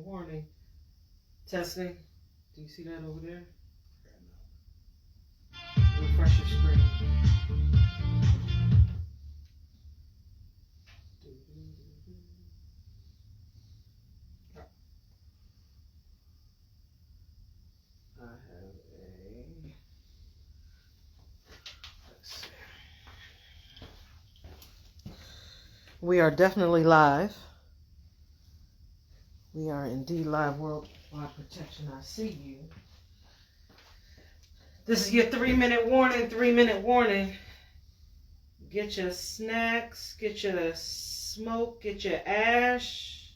warning. Testing. Do you see that over there? Refresh your screen. I have a... Let's see. We are definitely live. We are indeed live. Worldwide Protection, I see you. This is your 3-minute warning. 3-minute warning. Get your snacks. Get your smoke. Get your ash.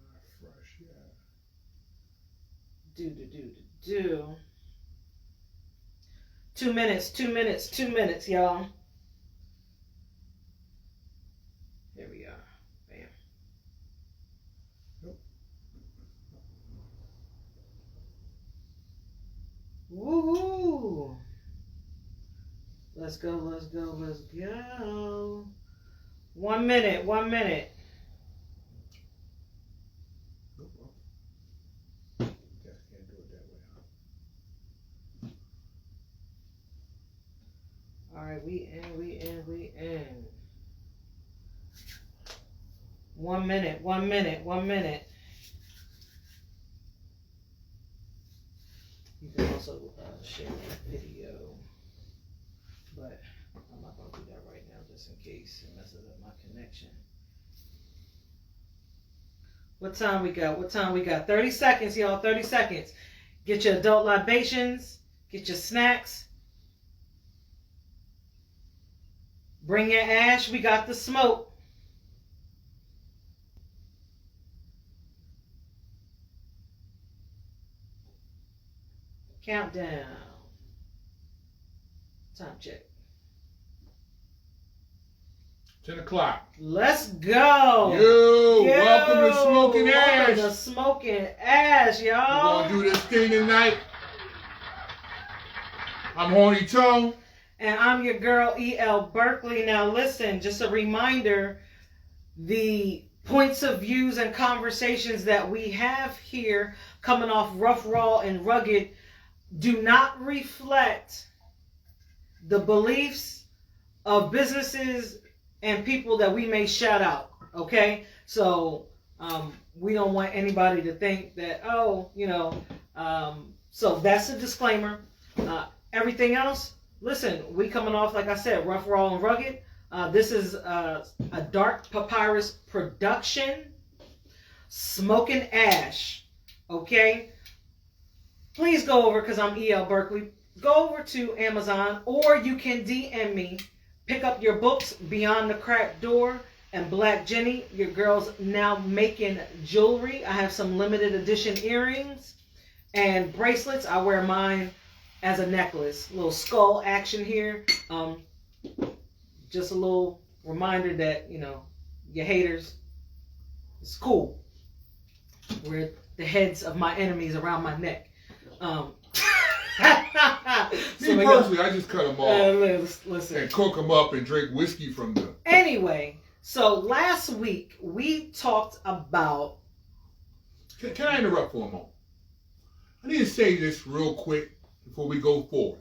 Not fresh yet. Do. 2 minutes. 2 minutes. 2 minutes, y'all. Here we are. Bam. Yep. Woohoo! Let's go, let's go, let's go. 1 minute, 1 minute. Nope. Just can't do it that way, huh? All right, we in. 1 minute, 1 minute, 1 minute. You can also share the video, but I'm not going to do that right now just in case it messes up my connection. What time we got? 30 seconds, y'all, 30 seconds. Get your adult libations, get your snacks. Bring your ash, we got the smoke. Countdown. Time check. 10 o'clock. Let's go. Yo, welcome to Smoking Ash. Welcome to Smoking Ash, y'all. We're going to do this thing tonight. I'm Horny Toe. And I'm your girl, E.L. Berkeley. Now listen, just a reminder, the points of views and conversations that we have here coming off Rough, Raw, and Rugged do not reflect the beliefs of businesses and people that we may shout out, okay? So we don't want anybody to think that, so that's a disclaimer. Everything else, listen, we coming off, like I said, Rough, Raw, and Rugged. This is a Dark Papyrus production, Smoking Ash, okay? Please go over, because I'm E.L. Berkeley, go over to Amazon, or you can DM me. Pick up your books, Beyond the Cracked Door and Black Jenny. Your girl's now making jewelry. I have some limited edition earrings and bracelets. I wear mine as a necklace. Little skull action here. Just a little reminder that, your haters, it's cool. We're the heads of my enemies around my neck. Me personally, I just cut them off listen. and cook them up and drink whiskey from them. Anyway, so last week we talked about... Can I interrupt for a moment? I need to say this real quick before we go forward.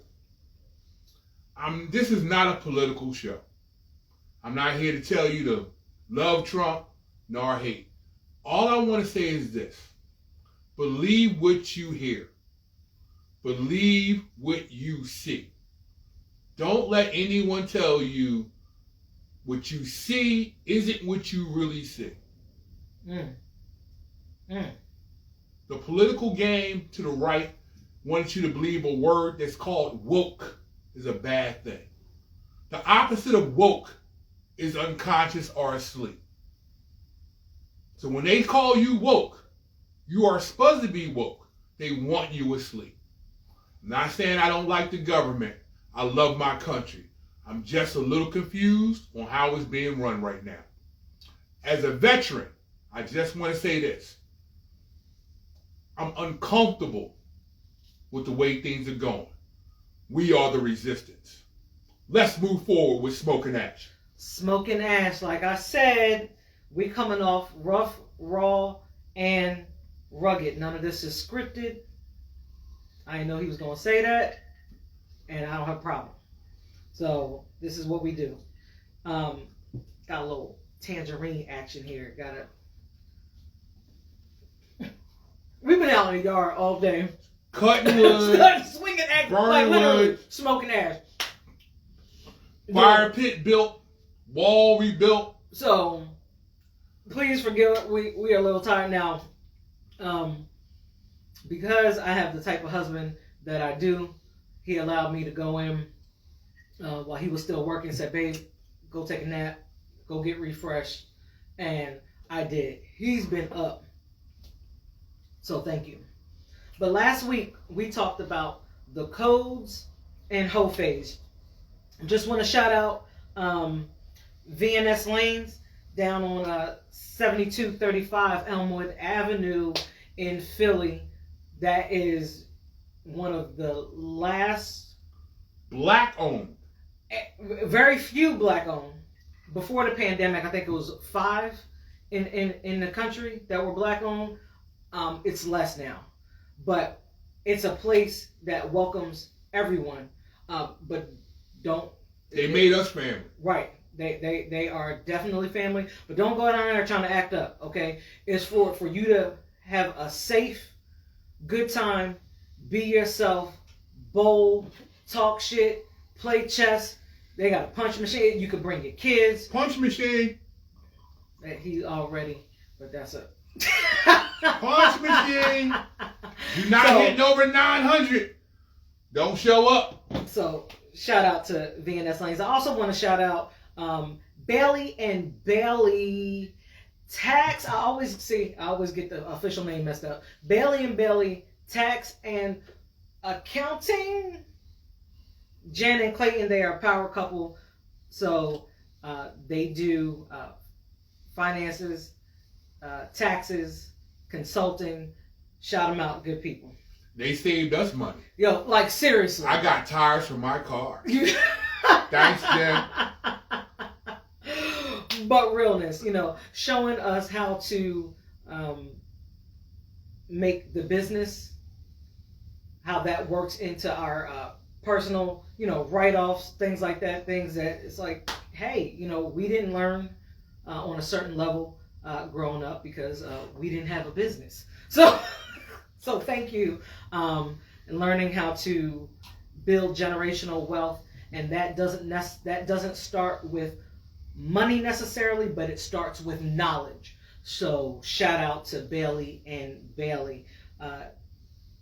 This is not a political show. I'm not here to tell you to love Trump nor hate. All I want to say is this. Believe what you hear. Believe what you see. Don't let anyone tell you what you see isn't what you really see. The political game to the right wants you to believe a word that's called woke is a bad thing. The opposite of woke is unconscious or asleep. So when they call you woke, you are supposed to be woke. They want you asleep. I'm not saying I don't like the government. I love my country. I'm just a little confused on how it's being run right now. As a veteran, I just want to say this. I'm uncomfortable with the way things are going. We are the resistance. Let's move forward with Smoking Ash. Smoking Ash, like I said, we coming off Rough, raw, and rugged. None of this is scripted. I didn't know he was gonna say that, and I don't have a problem. So this is what we do. Got a little tangerine action here. We've been out in the yard all day. Cutting wood. Swinging ash. Burning Like literally wood. smoking ash. Fire pit built. Wall rebuilt. So, please forgive. We are a little tired now. Because I have the type of husband that I do, he allowed me to go in while he was still working. Said, babe, go take a nap. Go get refreshed. And I did. He's been up. So thank you. But last week, we talked about the codes and hoe phase. Just want to shout out VNS Lanes down on 7235 Elmwood Avenue in Philly. That is one of the last Black owned. very few black owned. Before the pandemic, I think it was 5 in the country that were black owned. It's less now, but it's a place that welcomes everyone. But don't. They made us family. Right. They are definitely family, but don't go down there trying to act up. Okay, it's for you to have a safe, good time, be yourself, bowl, talk shit, play chess. They got a punch machine. You could bring your kids. Punch machine. He already, but that's a Punch machine. You're not hitting over 900. Don't show up. So shout out to VNS Lanes. I also want to shout out Bailey and Bailey Tax. I always get the official name messed up. Bailey and Bailey Tax and Accounting. Jen and Clayton, they are a power couple. So they do finances, taxes, consulting. Shout them out, good people. They saved us money. Yo, like seriously. I got tires for my car. Thanks, Jen. But realness, showing us how to make the business, how that works into our personal, write-offs, things like that, things that it's like, hey, we didn't learn on a certain level growing up because we didn't have a business. So thank you. And learning how to build generational wealth, and that doesn't start with money necessarily, but it starts with knowledge. So shout out to Bailey and Bailey.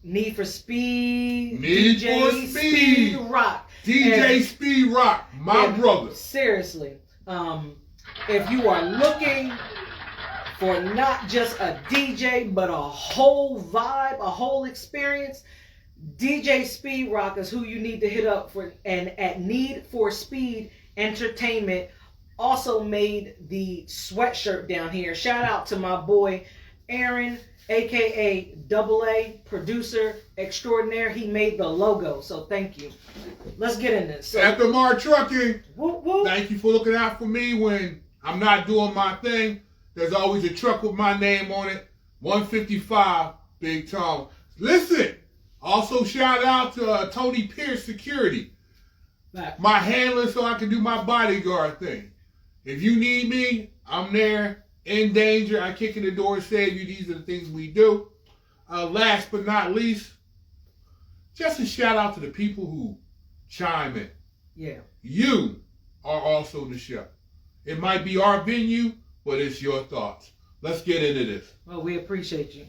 Need for Speed. DJ Speed Rock. DJ Speed Rock, my brother. Seriously, if you are looking for not just a DJ, but a whole vibe, a whole experience, DJ Speed Rock is who you need to hit up for. And at Need for Speed Entertainment also made the sweatshirt down here. Shout out to my boy Aaron, aka Double A, producer extraordinaire. He made the logo, so thank you. Let's get in this. So, FMR Trucking. Whoop, whoop. Thank you for looking out for me when I'm not doing my thing. There's always a truck with my name on it. 155 Big Tom. Listen, also shout out to Tony Pierce Security. My handler so I can do my bodyguard thing. If you need me, I'm there. In danger, I kick in the door and save you. These are the things we do. Last but not least, just a shout out to the people who chime in. Yeah. You are also the show. It might be our venue, but it's your thoughts. Let's get into this. Well, we appreciate you.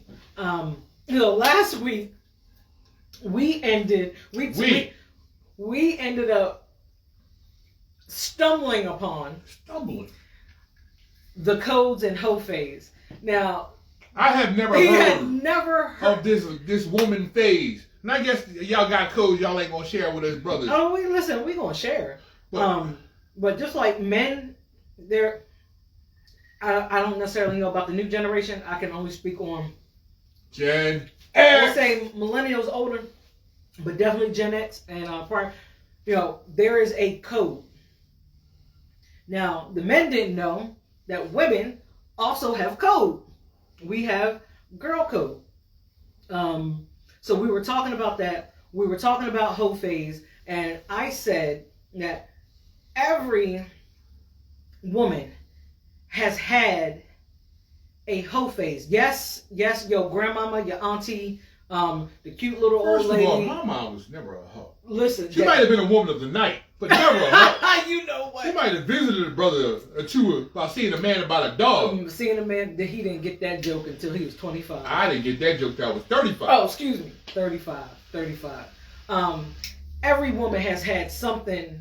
Last week we ended up stumbling upon the codes and hoe phase. Now, I have never heard of this woman phase. And I guess y'all got codes y'all ain't gonna share with us brothers. Oh, we gonna share. But just like men, I don't necessarily know about the new generation. I can only speak on Gen X. I would say millennials older, but definitely Gen X and prior. There is a code. Now, the men didn't know that women also have code. we have girl code. So we were talking about that. We were talking about hoe phase, and I said that every woman has had a hoe phase. Yes, your grandmama, your auntie, the cute little First old lady. of all, my mom was never a hoe. Listen, She might have been a woman of the night, but never a hoe. You know what? She might have visited a brother or two about seeing a man about a dog. Seeing a man, that he didn't get that joke until he was 25. I didn't get that joke till I was 35. Oh, excuse me, 35. Every woman has had something,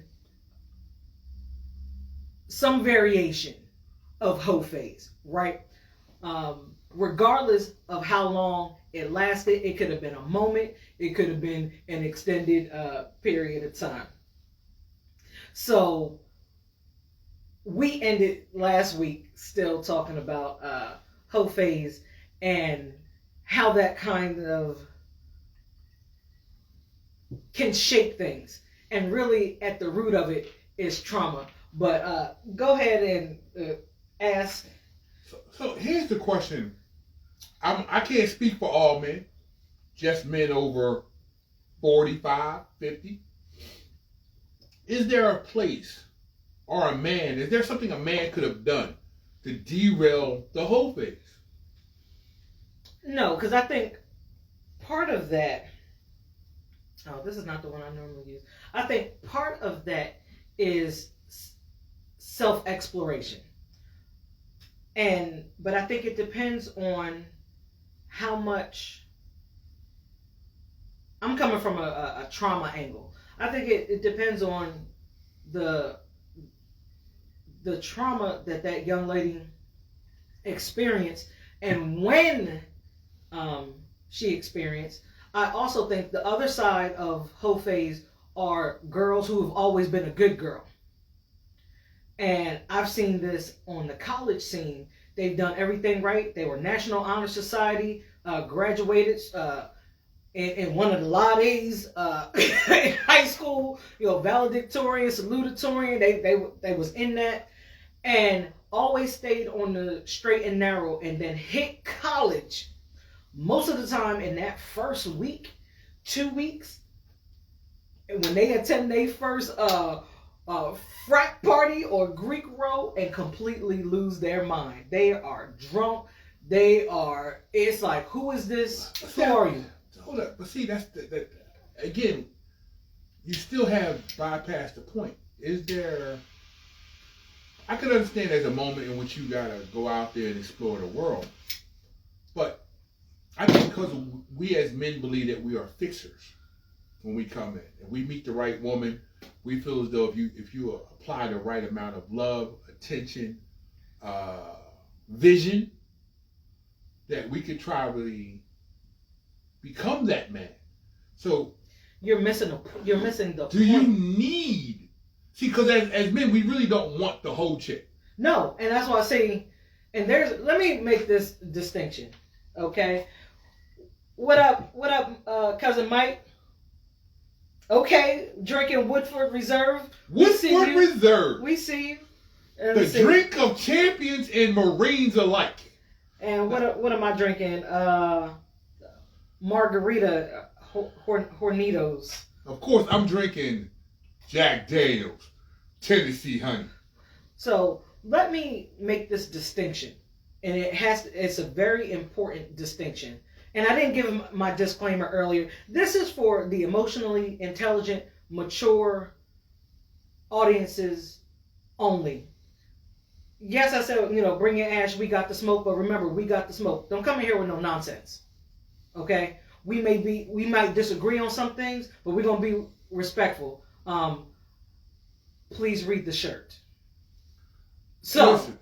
some variation of hoe phase, right? Regardless of how long it lasted, it could have been a moment, it could have been an extended period of time. So we ended last week still talking about hoe phase and how that kind of can shape things, and really at the root of it is trauma. But go ahead and ask. So here's the question. I can't speak for all men, just men over 45, 50. Is there a place or a man, is there something a man could have done to derail the whole phase? No, because I think part of that, this is not the one I normally use. I think part of that is self-exploration. But I think it depends on how much. I'm coming from a trauma angle. I think it depends on the trauma that young lady experienced and when she experienced. I also think the other side of hoe phase are girls who have always been a good girl. And I've seen this on the college scene. They've done everything right. They were National Honor Society, graduated in one of the lattes in high school, valedictorian, salutatorian. They was in that, and always stayed on the straight and narrow, and then hit college. Most of the time in that first week, 2 weeks, and when they attend their first frat party or Greek row and completely lose their mind. They are drunk. It's like, who is this? Who are you? Hold up. But see, that's again, you still have bypassed the point. Is there, I can understand there's a moment in which you gotta go out there and explore the world. But I think because we as men believe that we are fixers when we come in. If we meet the right woman, we feel as though if you apply the right amount of love, attention, vision, that we could try to really become that man. So you're missing the point. Do you need? See, because as men, we really don't want the whole chick. No, and that's why I say, and let me make this distinction, okay? What up, cousin Mike? Okay, drinking Woodford Reserve. Woodford Reserve. We see you. The drink of champions and Marines alike. And what am I drinking? Margarita Hornitos. Of course, I'm drinking Jack Daniels, Tennessee Honey. So let me make this distinction, and it's a very important distinction. And I didn't give my disclaimer earlier. This is for the emotionally intelligent, mature audiences only. Yes, I said, bring your ash, we got the smoke, but remember, we got the smoke. Don't come in here with no nonsense. Okay? We might disagree on some things, but we're going to be respectful. Please read the shirt. So, listen,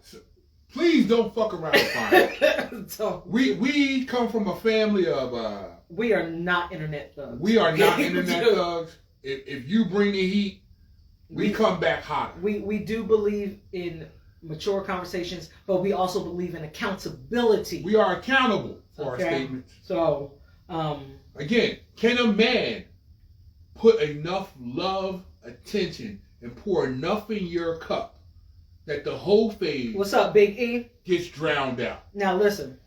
please don't fuck around with fire. So, we come from a family of we are not internet thugs. We are not internet thugs. If you bring the heat, we come back hotter. We do believe in mature conversations, but we also believe in accountability. We are accountable for our statements. So, again, can a man put enough love, attention, and pour enough in your cup that the whole phase what's up, Big E? gets drowned out? Now listen,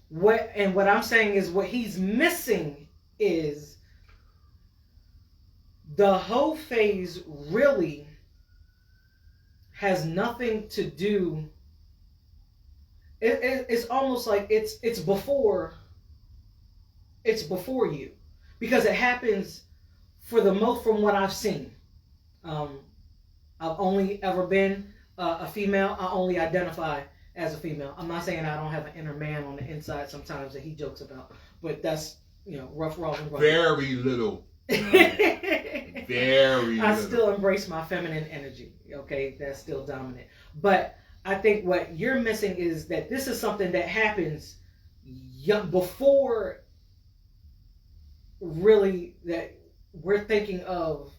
what I'm saying is what he's missing is the hoe phase really has nothing to do. It's almost like it's before you, because it happens for the most from what I've seen. I've only ever been a female. I only identify as a female. I'm not saying I don't have an inner man on the inside sometimes that he jokes about, but that's, rough, raw, and rough. Very little. Very little. I still embrace my feminine energy. Okay, that's still dominant. But I think what you're missing is that this is something that happens before really that we're thinking of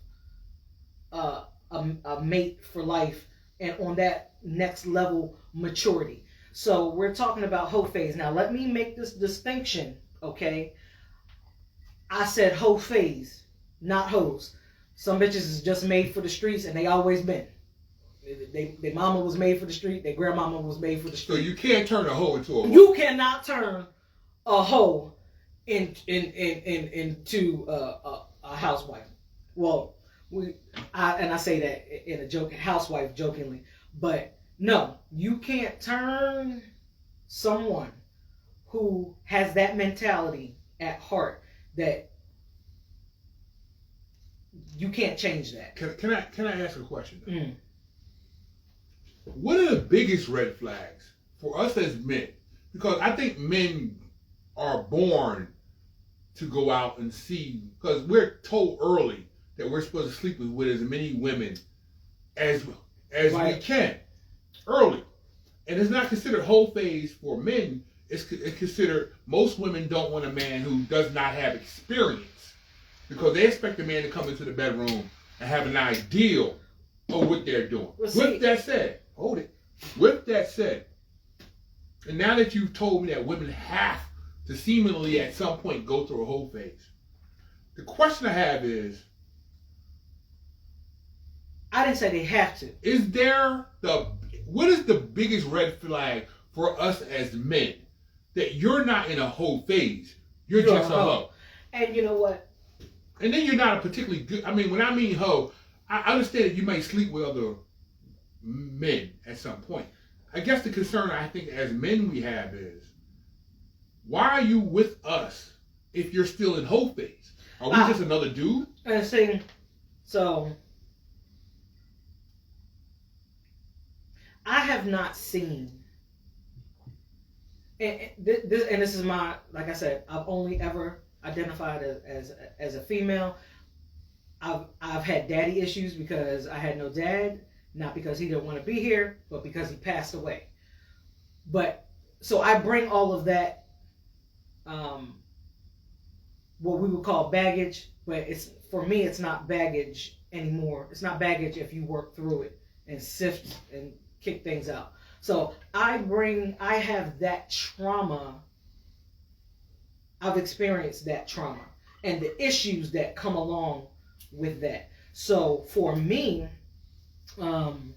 a mate for life and on that next level maturity. So we're talking about hoe phase. Now let me make this distinction, okay? I said hoe phase, not hoes. Some bitches is just made for the streets, and they always been. Their mama was made for the street. Their grandmama was made for the street. So you can't turn a hoe into a hoe. You cannot turn a hoe into a housewife. Well, I say that in a joke, housewife jokingly, but no, you can't turn someone who has that mentality at heart. That you can't change that. Can I ask a question? Mm. What are the biggest red flags for us as men? Because I think men are born to go out and see, because we're told early that we're supposed to sleep with as many women as right. We can early. And it's not considered whole phase for men. It's considered, most women don't want a man who does not have experience, because they expect the man to come into the bedroom and have an idea of what they're doing. With that said, hold it. With that said, and now that you've told me that women have to seemingly at some point go through a whole phase, the question I have is, I didn't say they have to. What is the biggest red flag for us as men that you're not in a whole phase? You're just a hoe. And you know what? And then you're not a particularly good. I mean, when I mean hoe, I understand that you may sleep with other men at some point. I guess the concern I think as men we have is, why are you with us if you're still in hoe phase? Are we just another dude? And saying, so I have not seen, and this is my, like I said, I've only ever identified as a female. I've had daddy issues because I had no dad, not because he didn't want to be here, but because he passed away. But so I bring all of that, what we would call baggage, but for me it's not baggage anymore. It's not baggage if you work through it and sift and kick things out. So I have that trauma. I've experienced that trauma and the issues that come along with that. So for me, and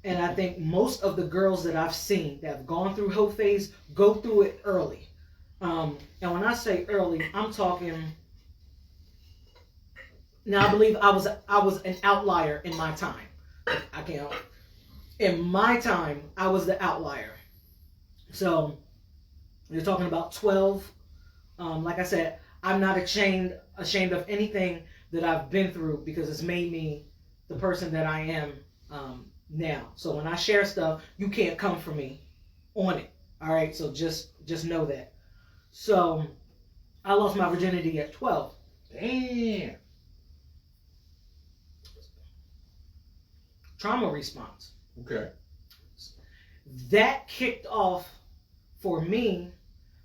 I think most of the girls that I've seen that have gone through hoe phase go through it early. And when I say early, I'm talking. Now I believe I was an outlier in my time. I can't. In my time, I was the outlier. So you're talking about 12. Like I said, I'm not ashamed of anything that I've been through, because it's made me the person that I am now. So when I share stuff, you can't come for me on it. All right. So just know that. So I lost my virginity at 12. Damn. Trauma response. Okay. That kicked off for me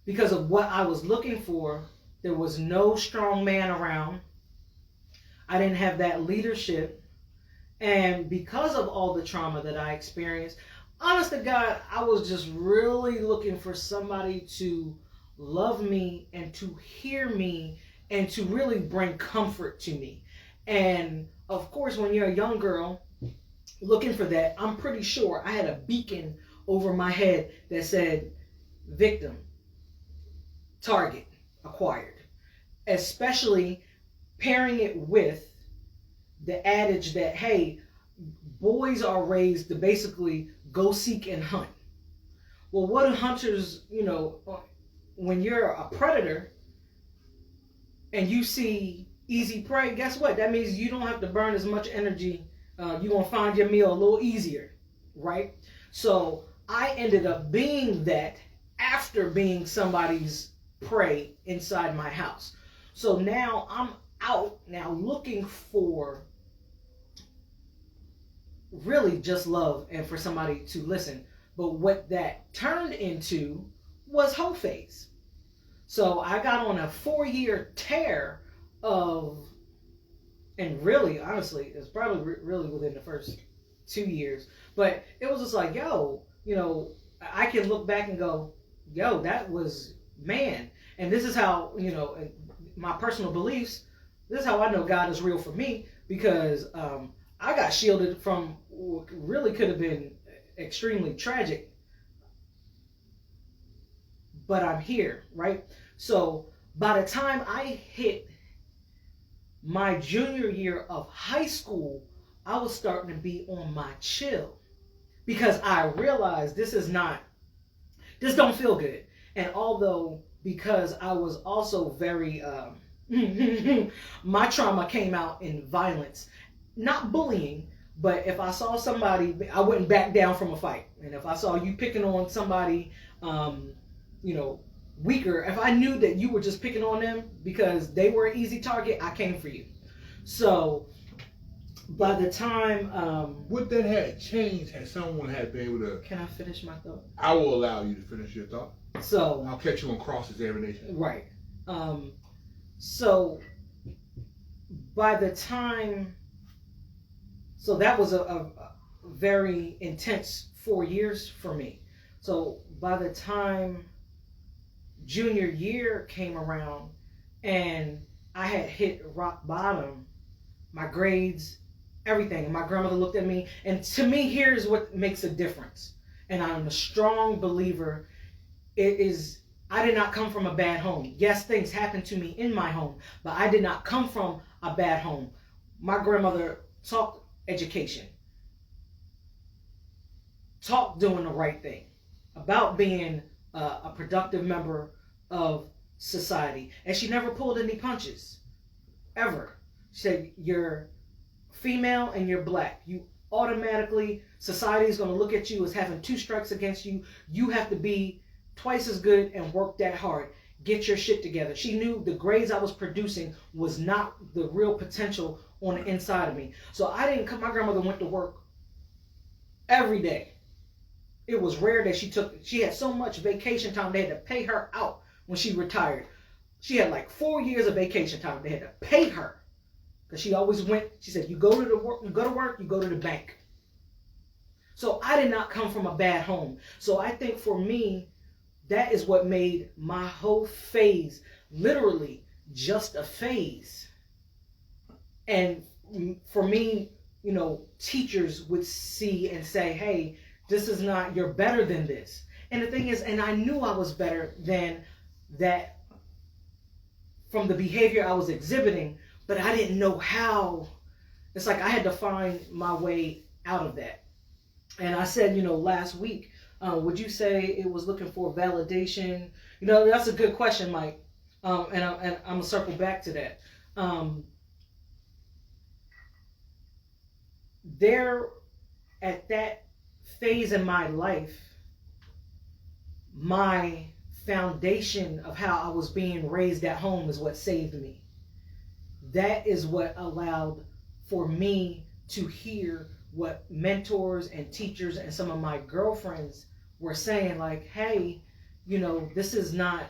because of what I was looking for. There was no strong man around. I didn't have that leadership. And because of all the trauma that I experienced, honest to God, I was just really looking for somebody to love me and to hear me and to really bring comfort to me. And of course, when you're a young girl looking for that, I'm pretty sure I had a beacon over my head that said victim. target acquired, especially pairing it with the adage that, hey, boys are raised to basically go seek and hunt. Well, what do hunters, when you're a predator and you see easy prey, guess what? That means you don't have to burn as much energy. You're going to find your meal a little easier, right? So I ended up being that after being somebody's prey inside my house. So now I'm out now looking for really just love and for somebody to listen. But what that turned into was whole phase. So I got on a 4-year tear of, and really, honestly, it's probably really within the first 2 years. But it was just like, yo, I can look back and go, yo, that was, man. And this is how, my personal beliefs, this is how I know God is real for me, because I got shielded from what really could have been extremely tragic. But I'm here, right? So by the time I hit my junior year of high school, I was starting to be on my chill, because I realized this don't feel good. And although, because I was also very, my trauma came out in violence, not bullying, but if I saw somebody, I wouldn't back down from a fight. And if I saw you picking on somebody, weaker, if I knew that you were just picking on them because they were an easy target, I came for you. So by the time what that had changed, had someone had been able to. Can I finish my thought? I will allow you to finish your thought. So I'll catch you on cross-examination. Right. So by the time, so that was a very intense 4 years for me. So by the time junior year came around and I had hit rock bottom, my grades, everything. And my grandmother looked at me, and to me, here's what makes a difference. And I'm a strong believer. I did not come from a bad home. Yes, things happened to me in my home, but I did not come from a bad home. My grandmother taught education, taught doing the right thing, about being a productive member of society. And she never pulled any punches, ever. She said, you're female and you're black. You automatically, society is going to look at you as having 2 strikes against you. You have to be twice as good and work that hard. Get your shit together. She knew the grades I was producing was not the real potential on the inside of me. So I didn't come, my grandmother went to work every day. It was rare that she had so much vacation time, they had to pay her out when she retired. She had like 4 years of vacation time. They had to pay her. Because she always went, she said, you go to work, you go to the bank. So I did not come from a bad home. So I think for me, that is what made my whole phase literally just a phase. And for me, teachers would see and say, hey, this is not, you're better than this. And the thing is, and I knew I was better than that from the behavior I was exhibiting, but I didn't know how. It's like I had to find my way out of that. And I said, last week, would you say it was looking for validation? That's a good question, Mike. And I'm going to circle back to that. There, at that phase in my life, my foundation of how I was being raised at home is what saved me. That is what allowed for me to hear what mentors and teachers and some of my girlfriends were saying, like, hey, this is not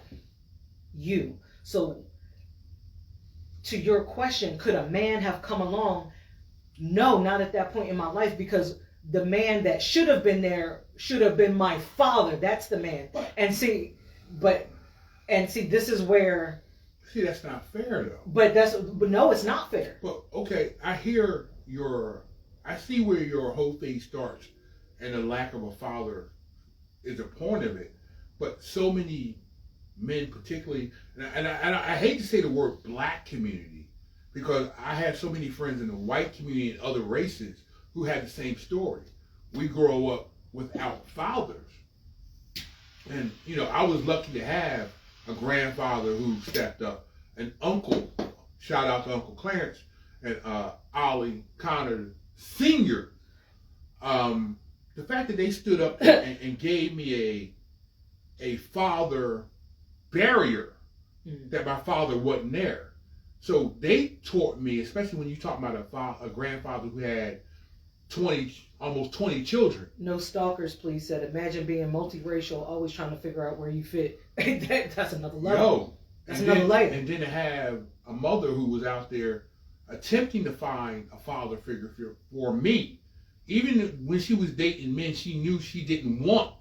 you. So to your question, could a man have come along? No, not at that point in my life, because the man that should have been there should have been my father. That's the man. And see, this is where. See, that's not fair, though. But no, it's not fair. Well, okay, I see where your whole thing starts, and the lack of a father is a point of it. But so many men, particularly, and I hate to say the word black community, because I have so many friends in the white community and other races who had the same story. We grow up without fathers. And, you know, I was lucky to have a grandfather who stepped up, an uncle, shout out to Uncle Clarence, and Ollie Connor Sr. The fact that they stood up and gave me a father barrier, that my father wasn't there. So they taught me, especially when you talk about a grandfather who had almost 20 children. No stalkers, please, said. Imagine being multiracial, always trying to figure out where you fit. That's another level. That's another layer. And then to have a mother who was out there attempting to find a father figure for me. Even when she was dating men she knew she didn't want,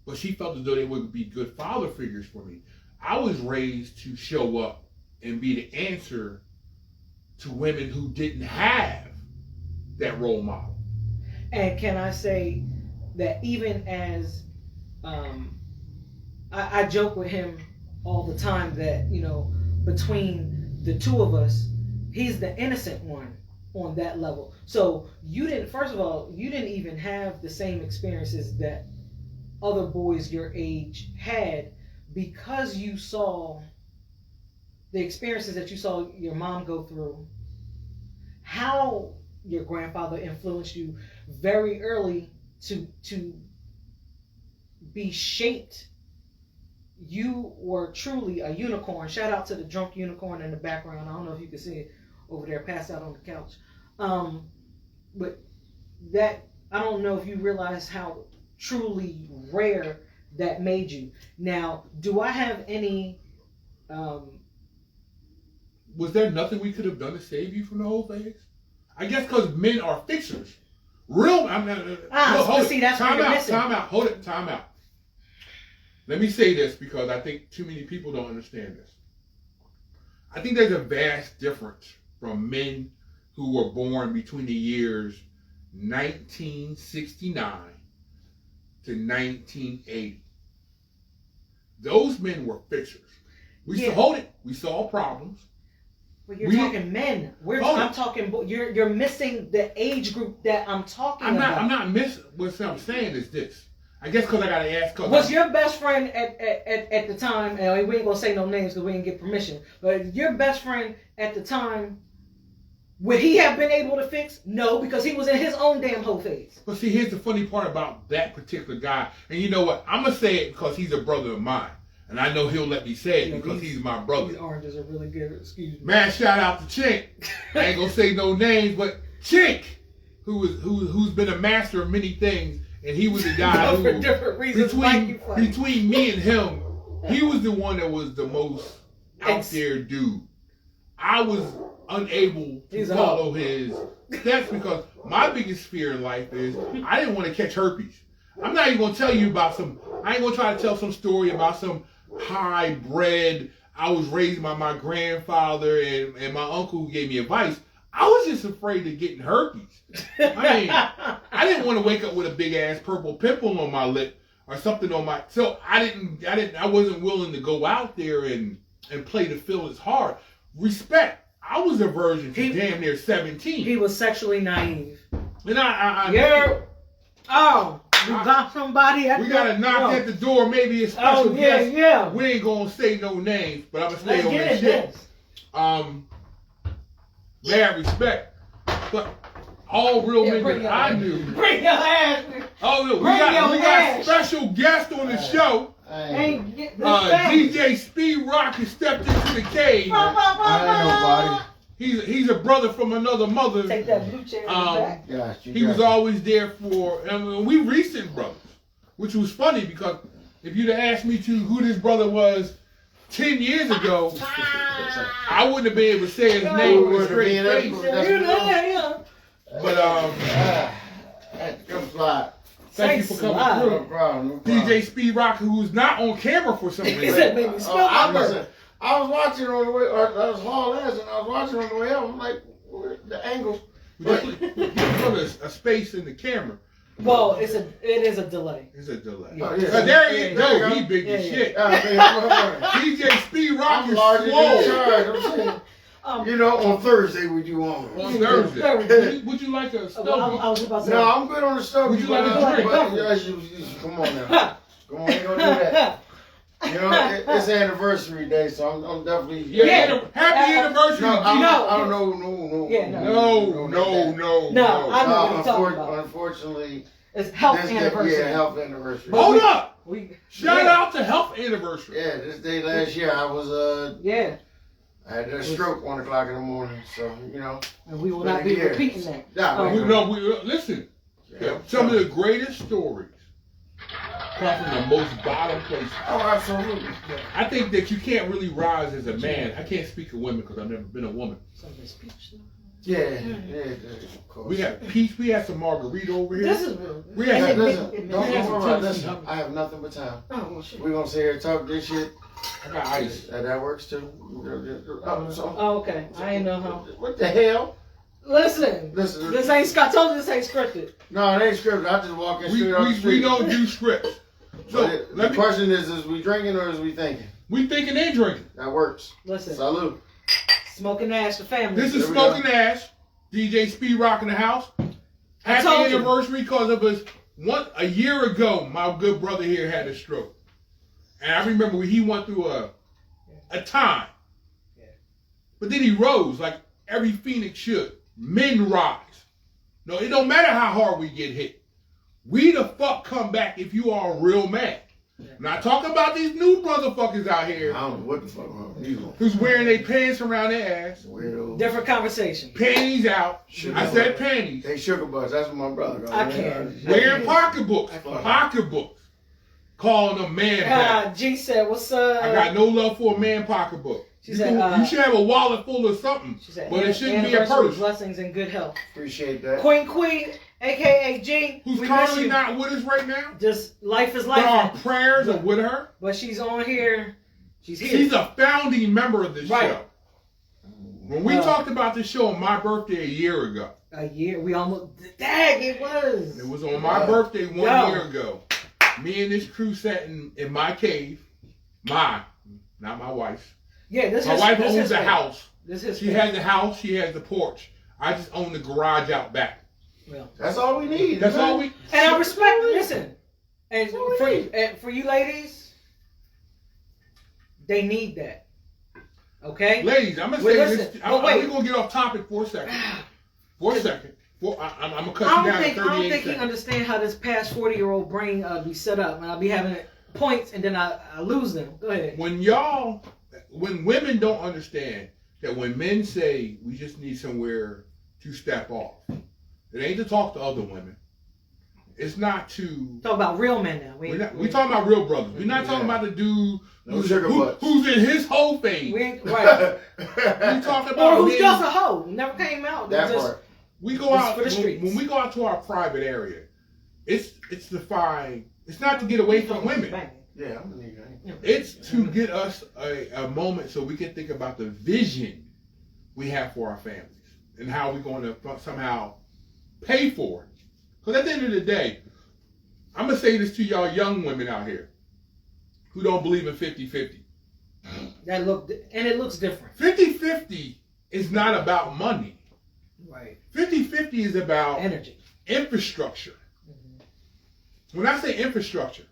but she felt as though they would be good father figures for me. I was raised to show up and be the answer to women who didn't have that role model. And can I say that even as I joke with him all the time that, you know, between the two of us, he's the innocent one on that level. So you didn't, first of all, you didn't even have the same experiences that other boys your age had, because you saw the experiences that you saw your mom go through, how your grandfather influenced you very early to be shaped. You were truly a unicorn. Shout out to the drunk unicorn in the background. I don't know if you can see it over there, passed out on the couch. But that, I don't know if you realize how truly rare that made you. Now, do I have any... Was there nothing we could have done to save you from the whole thing? I guess because men are fixers. Hold see, that's what you're missing. Time out. Let me say this, because I think too many people don't understand this. I think there's a vast difference from men who were born between the years 1969 to 1980. Those men were fixers. We saw problems. Well, you're talking men. I'm talking. You're missing the age group that I'm talking about. I'm not missing. What I'm saying is this. I guess because I gotta ask. Was your best friend at the time? And we ain't gonna say no names because we didn't get permission. But your best friend at the time, would he have been able to fix? No, because he was in his own damn whole phase. But see, here's the funny part about that particular guy. And you know what? I'm gonna say it because he's a brother of mine. And I know he'll let me say it because he's my brother. These oranges are really good. Excuse me. Man, shout out to Chink. I ain't gonna say no names, but Chink, who's been a master of many things, and he was the guy who, for different reasons, between me and him, he was the one that was the most out there dude. I was unable to follow his steps because my biggest fear in life is I didn't want to catch herpes. I'm not even gonna tell you about I ain't gonna try to tell some story about some high-bred, I was raised by my grandfather and my uncle who gave me advice. I was just afraid of getting herpes. I mean, I didn't want to wake up with a big-ass purple pimple on my lip or something on my... So I wasn't willing to go out there and play the field as hard. Respect. I was a virgin for damn near 17. He was sexually naive. And you got somebody at we gotta knock at the door, maybe a special guest. Yeah. We ain't gonna say no names, but I'm gonna stay on that shit. Mad respect. But all real men that I knew. Bring your ass. Oh, look, we got special guest on the show. DJ Speed Rock has stepped into the cage. I ain't nobody. He's a brother from another mother. Take that blue chair back. He was always there for, and we recent brothers, which was funny because if you'd have asked me who this brother was 10 years ago, I wouldn't have been able to say his name with a straight face. But thank you for coming through. No problem. DJ Speed Rock, who's not on camera for some reason. I was watching on the way, or I was hauling ass, and I was watching on the way out. I'm like, the angle. He put a space in the camera. Well, it is a delay. It's a delay. Yeah. Oh, yeah. There he Yeah. go. He big as Yeah. shit. DJ Speed Rock I'm is larger than slow. charge. I'm saying, you know, on Thursday, would you want me? On Yeah. Thursday. Would you like a Well, stubby? I was about to say. No, I'm good on the stuff. Would you like a drink? Come on now. Come on, ain't gonna do that. You know, it's anniversary day, so I'm definitely. Yeah. Happy anniversary. No, I No. don't know. Yeah, No. I know what you're talking about. Unfortunately, It's health this day, anniversary. yeah, health anniversary. But Hold we- up. Shout yeah. out to Health Anniversary. Yeah, this day last year I was Yeah, I had a stroke 1 o'clock in the morning, so you know. and we will Been not a be year. repeating that. Yeah, Listen. yeah. Some of the greatest stories come from the most bottom places. Oh, absolutely. I think that you can't really rise as a man. I can't speak of women because I've never been a woman. Some of this speech, though. Yeah, of course. We have peach. We have some margarita over here. This is real. We Hey, have listen, don't has worry some about Tennessee listen. honey. I have nothing but time. Oh, well, shit. We're gonna sit here and talk this shit. I got ice. That works too. So, Oh, okay. I ain't know how. what the hell? Listen, Listen, this ain't. I told you this ain't scripted. no, it ain't scripted. I just walk in straight off the We street. don't do scripts. So The question is we drinking or is we thinking? we thinking and drinking. That works. Listen, Salute. smoking ash, the family. This is There we Smoking Ash. DJ Speed Rock in the house. Happy told you. anniversary because of us. A year ago, my good brother here had a stroke. And I remember when he went through a time. Yeah. But then he rose like every phoenix should. Men rise. No, it don't matter how hard we get hit. We the fuck come back if you are a real man. Yeah. Not talking about these new motherfuckers out I here don't know what the fuck wrong with you. who's wearing their pants around their ass, Weirdo. Different conversation. panties out. Sugar I said butts. panties. They sugar butts. That's what my brother goes. I can't. Wearing pocketbooks. I can't. Pocketbooks. Calling them man bags. G said, "What's up?" I got no love for a man pocketbook. She You, said, you should have a wallet full of something, She said, but it shouldn't be a anniversary purse. blessings and good health. Appreciate that. Queen, aka G, Who's we miss currently you. not with us right now. Just life is But our life. prayers are with her. But she's on here. She's here. She's a founding member of this Right. show. When we talked about this show on my birthday a year ago, a year. We almost. Dang, it was. it was on my birthday 1 year ago. Me and this crew sat in my cave. Not my wife's. Yeah, this My is wife this owns is the fake. house. This is She fake. has the house. She has the porch. I just own the garage out back. Well, That's all we need. That's man. all we. and I respect. Listen, and That's what we need. for you ladies, they need that. Okay. Ladies, I'm gonna Well, say listen, this. but wait. We're gonna get off topic for a second. For a second. I'm gonna cut I you don't down think to I don't 38 think he seconds. understand how this past 40-year-old brain be set up, and I'll be having points and then I lose them. Go ahead. When women don't understand that when men say we just need somewhere to step off, it ain't to talk to other women. It's not to. Talk about real men now. We talking about real brothers. We're not talking about the dude No sugar butts. who's in his whole phase. we ain't right. We talking Or about who's men. just a hoe? Never came out. That Just, part. We go It's out for the streets. when we go out to our private area. It's to find. It's not to get away from women. Bang. Yeah, I'm a nigga. It's to get us a moment so we can think about the vision we have for our families and how we're going to somehow pay for it. Because at the end of the day, I'm going to say this to y'all young women out here who don't believe in 50-50. That look and it looks different. 50-50 is not about money. Right. 50-50 is about Energy. infrastructure. When I say infrastructure,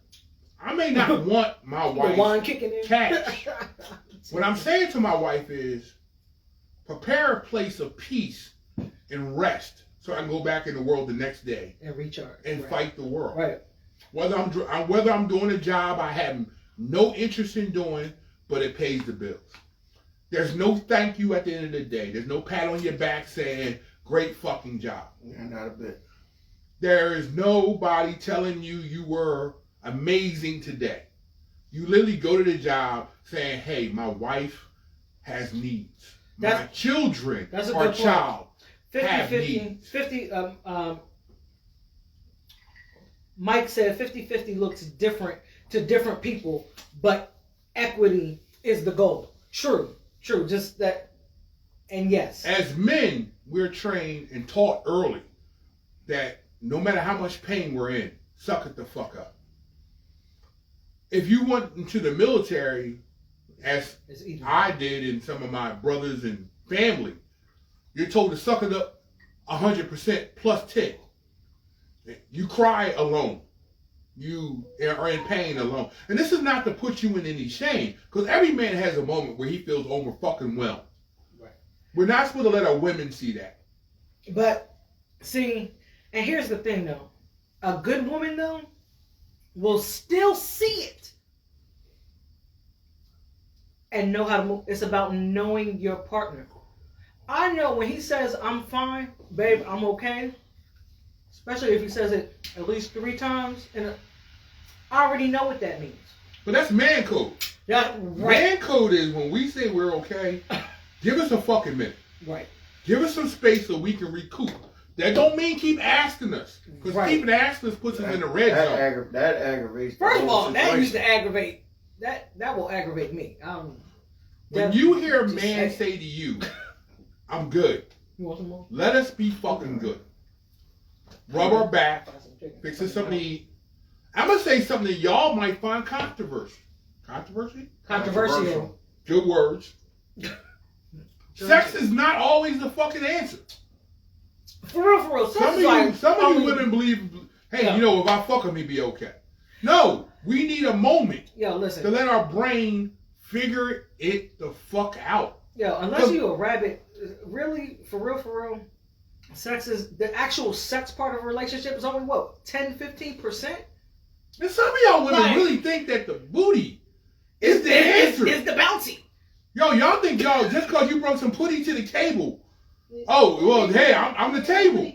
I may not want my The wife wine kicking in. cash. What I'm saying to my wife is prepare a place of peace and rest so I can go back in the world the next day And recharge. and Right. fight the world. Right. Whether I'm doing a job I have no interest in doing, but it pays the bills. There's no thank you at the end of the day. There's no pat on your back saying, great fucking job. Yeah, not a bit. There is nobody telling you you were amazing today. You literally go to the job saying, hey, my wife has needs. My children that's a are good point. child. 50-50. 50. Mike said 50-50 looks different to different people, but equity is the goal. True. Just that. And yes. As men, we're trained and taught early that no matter how much pain we're in, suck it the fuck up. If you went into the military, as I did and some of my brothers and family, you're told to suck it up 100% plus 10. You cry alone. You are in pain alone. And this is not to put you in any shame, because every man has a moment where he feels over fucking well. Right. We're not supposed to let our women see that. But, see, and here's the thing, though. A good woman, though, will still see it and know how to move. It's about knowing your partner. I know when he says, I'm fine, babe, I'm okay, especially if he says it at least 3 times, and I already know what that means. But that's man code. Yeah, right. Man code is when we say we're okay, give us a fucking minute. Right. Give us some space so we can recoup. That don't mean keep asking us. Because keeping asking us puts us in the red zone. That aggravates. First of all, that used to aggravate. That will aggravate me. When you hear a man say to you, I'm good. You want some more? Let us be fucking good. Rub our back. Fix us something to eat. I'm going to say something that y'all might find controversial. Controversial. Good words. Sex is not always the fucking answer. For real. Some of you women believe, hey, you know, if I fuck him, he'd be okay. No, we need a moment to let our brain figure it the fuck out. Yo, unless you a rabbit, really, for real, sex is, the actual sex part of a relationship is only what, 10-15%? And some of y'all women really think that the booty is the answer. Is the bounty. Yo, y'all think y'all, just because you brought some putty to the table, oh, well, hey, I'm the table.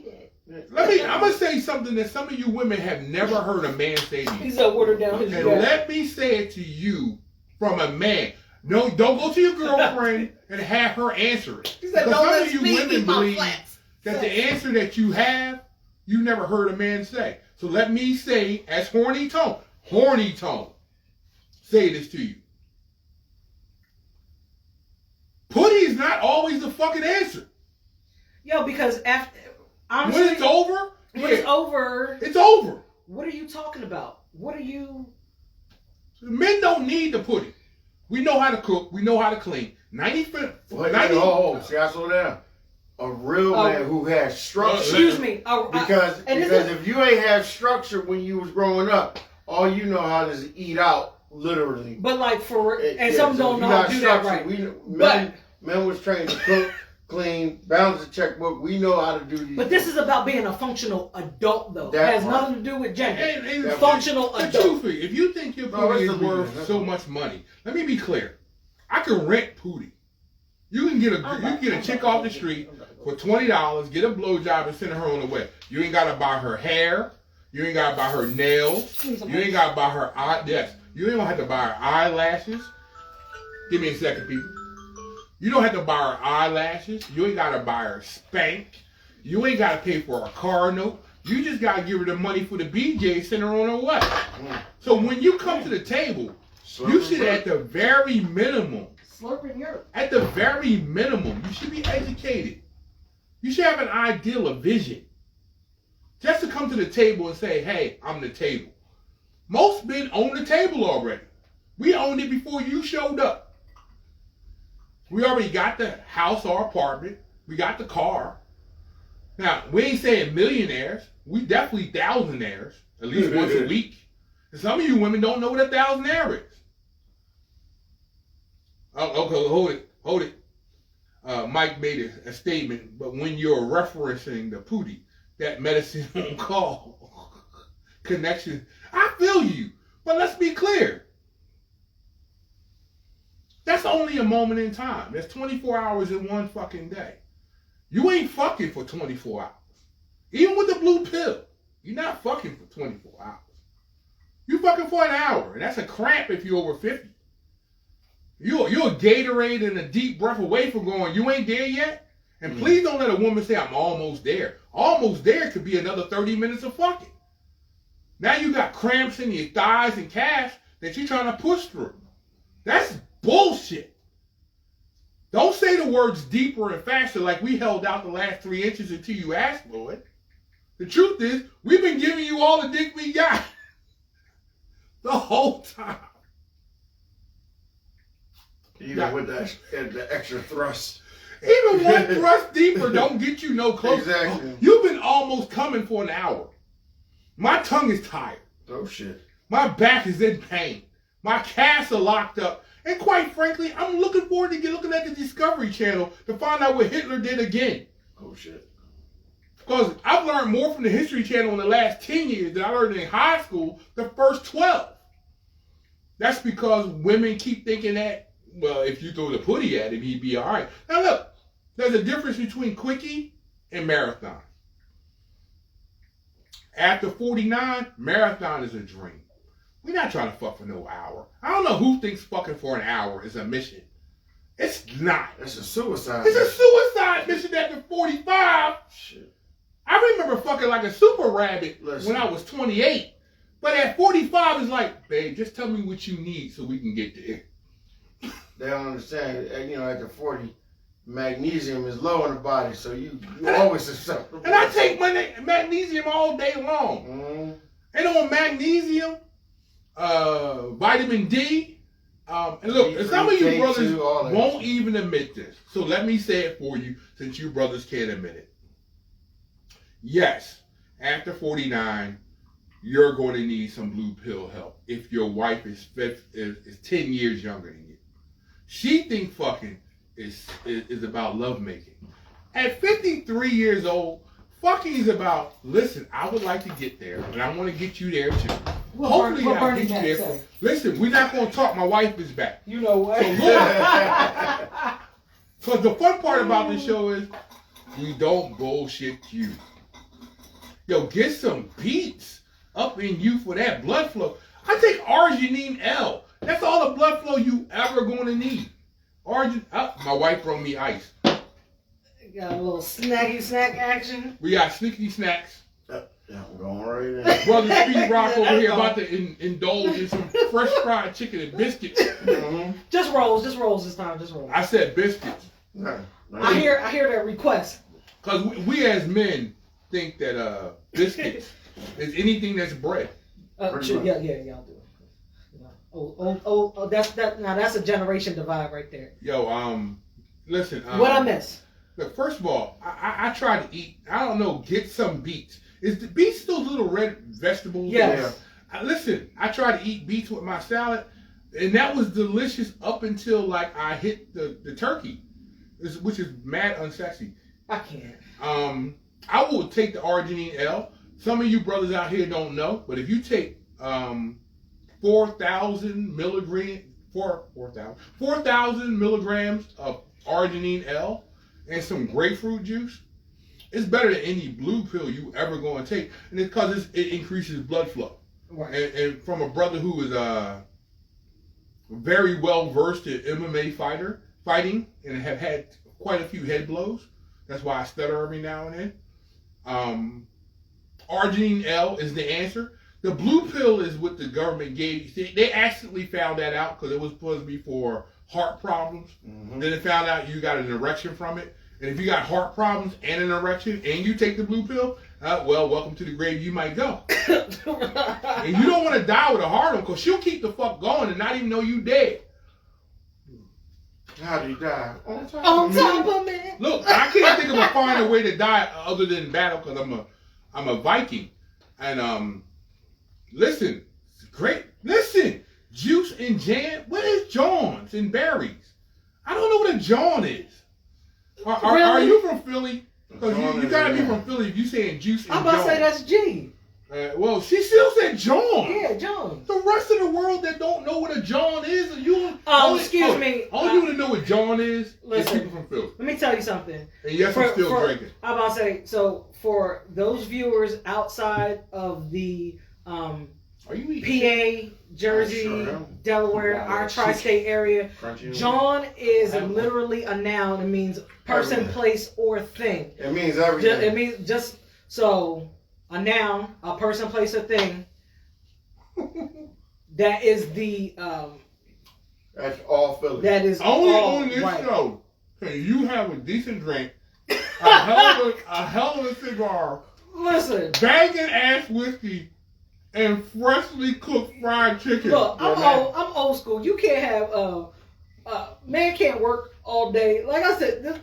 I'm going to say something that some of you women have never heard a man say to you. He's a watered down. And let me say it to you from a man. No, don't go to your girlfriend and have her answer it. Because some of you women believe that the answer that you have, you never heard a man say. So let me say, as Horny Tone, say this to you. Putty is not always the fucking answer. Yo, because after, honestly, when it's over, it's over. What are you talking about? What are you? Men don't need the putty. We know how to cook. We know how to clean. 90%. See, I slow down. A real man who has structure. Excuse me. Because if you ain't have structure when you was growing up, all you know how to is eat out, literally. But like some don't know how to do that right. Men was trained to cook, clean, balance the checkbook. We know how to do these. But this is about being a functional adult, though. It has nothing to do with gender. And functional adult. Truthfully, if you think your pootie is worth so much money, let me be clear. I can rent pootie. You can get a chick off the street for $20, get a blowjob, and send her on the way. You ain't gotta buy her hair. You ain't gotta buy her nails. You ain't gotta buy her You ain't gonna have to buy her eyelashes. Give me a second, people. You don't have to buy her eyelashes. You ain't gotta buy her spank. You ain't gotta pay for her car note. You just gotta give her the money for the BJ, send her on her way. So when you come to the table, you should at the very minimum. At the very minimum, you should be educated. You should have an ideal, a vision. Just to come to the table and say, hey, I'm the table. Most men own the table already. We owned it before you showed up. We already got the house or apartment. We got the car. Now, we ain't saying millionaires. We definitely thousandaires, at least once a week. And some of you women don't know what a thousandaire is. Oh, okay, hold it. Mike made a statement, but when you're referencing the pootie, that medicine on call connection, I feel you. But let's be clear. That's only a moment in time. That's 24 hours in one fucking day. You ain't fucking for 24 hours. Even with the blue pill, you're not fucking for 24 hours. You fucking for an hour, and that's a cramp if you're over 50. You're a Gatorade and a deep breath away from going, you ain't there yet? And please don't let a woman say, I'm almost there. Almost there could be another 30 minutes of fucking. Now you got cramps in your thighs and calves that you're trying to push through. That's bullshit. Don't say the words deeper and faster like we held out the last 3 inches until you asked for it. The truth is, we've been giving you all the dick we got the whole time. Even with the extra thrust. Even one thrust deeper don't get you no closer. Exactly. You've been almost coming for an hour. My tongue is tired. Oh shit. My back is in pain. My calves are locked up. And quite frankly, I'm looking forward to looking at the Discovery Channel to find out what Hitler did again. Oh shit. Because I've learned more from the History Channel in the last 10 years than I learned in high school the first 12. That's because women keep thinking that, well, if you throw the putty at him, he'd be all right. Now look, there's a difference between quickie and marathon. After 49, marathon is a dream. We're not trying to fuck for no hour. I don't know who thinks fucking for an hour is a mission. It's not. It's a suicide. It's a suicide mission after 45. Shit. I remember fucking like a super rabbit Listen. when I was 28. But at 45, it's like, babe, just tell me what you need so we can get there. They don't understand. You know, after 40, magnesium is low in the body, so you always susceptible. And I take my magnesium all day long. Mm-hmm. And on magnesium, vitamin D, and look, and some of you brothers won't even admit this. So let me say it for you, since you brothers can't admit it. Yes, after 49, you're going to need some blue pill help if your wife is 10 years younger than you. She thinks fucking is about lovemaking. At 53 years old, fucking is about, listen, I would like to get there, and I want to get you there too. Hopefully I'll get you there. Listen, we're not going to talk. My wife is back. You know what? So look, because the fun part about this show is we don't bullshit you. Yo, get some beats up in you for that blood flow. I take Arginine L. That's all the blood flow you ever going to need. My wife brought me ice. Got a little snacky snack action. We got sneaky snacks. Yeah, I'm going right in. Brother Speed Rock over here about to indulge in some fresh fried chicken and biscuits. Mm-hmm. Just rolls this time. Just rolls. I said biscuits. No, I hear that request. Because we as men think that biscuits is anything that's bread. Yeah, I'll do it. Oh, that's a generation divide right there. Yo, listen. What I miss? Look, first of all, I try to eat. I don't know. Get some beets. Is the beets those little red vegetables? Yes. Listen, I try to eat beets with my salad, and that was delicious up until like I hit the turkey, which is mad unsexy. I can't. I will take the Arginine L. Some of you brothers out here don't know, but if you take 4,000 milligrams of Arginine L and some grapefruit juice, it's better than any blue pill you ever going to take, and it's because it increases blood flow. Right. And from a brother who is very well versed in MMA fighting and have had quite a few head blows. That's why I stutter every now and then. Arginine L is the answer. The blue pill is what the government gave. They accidentally found that out because it was supposed to be for heart problems. Mm-hmm. Then they found out you got an erection from it. And if you got heart problems and an erection and you take the blue pill, well, welcome to the grave you might go. And you don't want to die with a heart on because she'll keep the fuck going and not even know you dead. How do you die? On top of me. Look, I can't think of a finer way to die other than battle because I'm a Viking. And listen, it's great. Listen, juice and jam. What is Johns and berries? I don't know what a John is. Are you from Philly? Because you gotta be from Philly if you saying juice and I'm about John. to say that's G. Well, she still said John. Yeah, John. The rest of the world that don't know what a John is, Excuse me. All you want to know what John is people from Philly. Let me tell you something. And yes, I'm still drinking. I'm about to say, so for those viewers outside of the Are you eating? PA, Jersey, Delaware, our tri-state area, John is literally a noun. It means person, place, or thing. It means everything. It means just so a noun, a person, place, or thing. That is the that's all Philly. that is only all on this right. show can you have a decent drink, a hell of a cigar, Listen. Banging ass whiskey and freshly cooked fried chicken. Look, Yeah, I'm old school. You can't have man can't work all day. Like I said,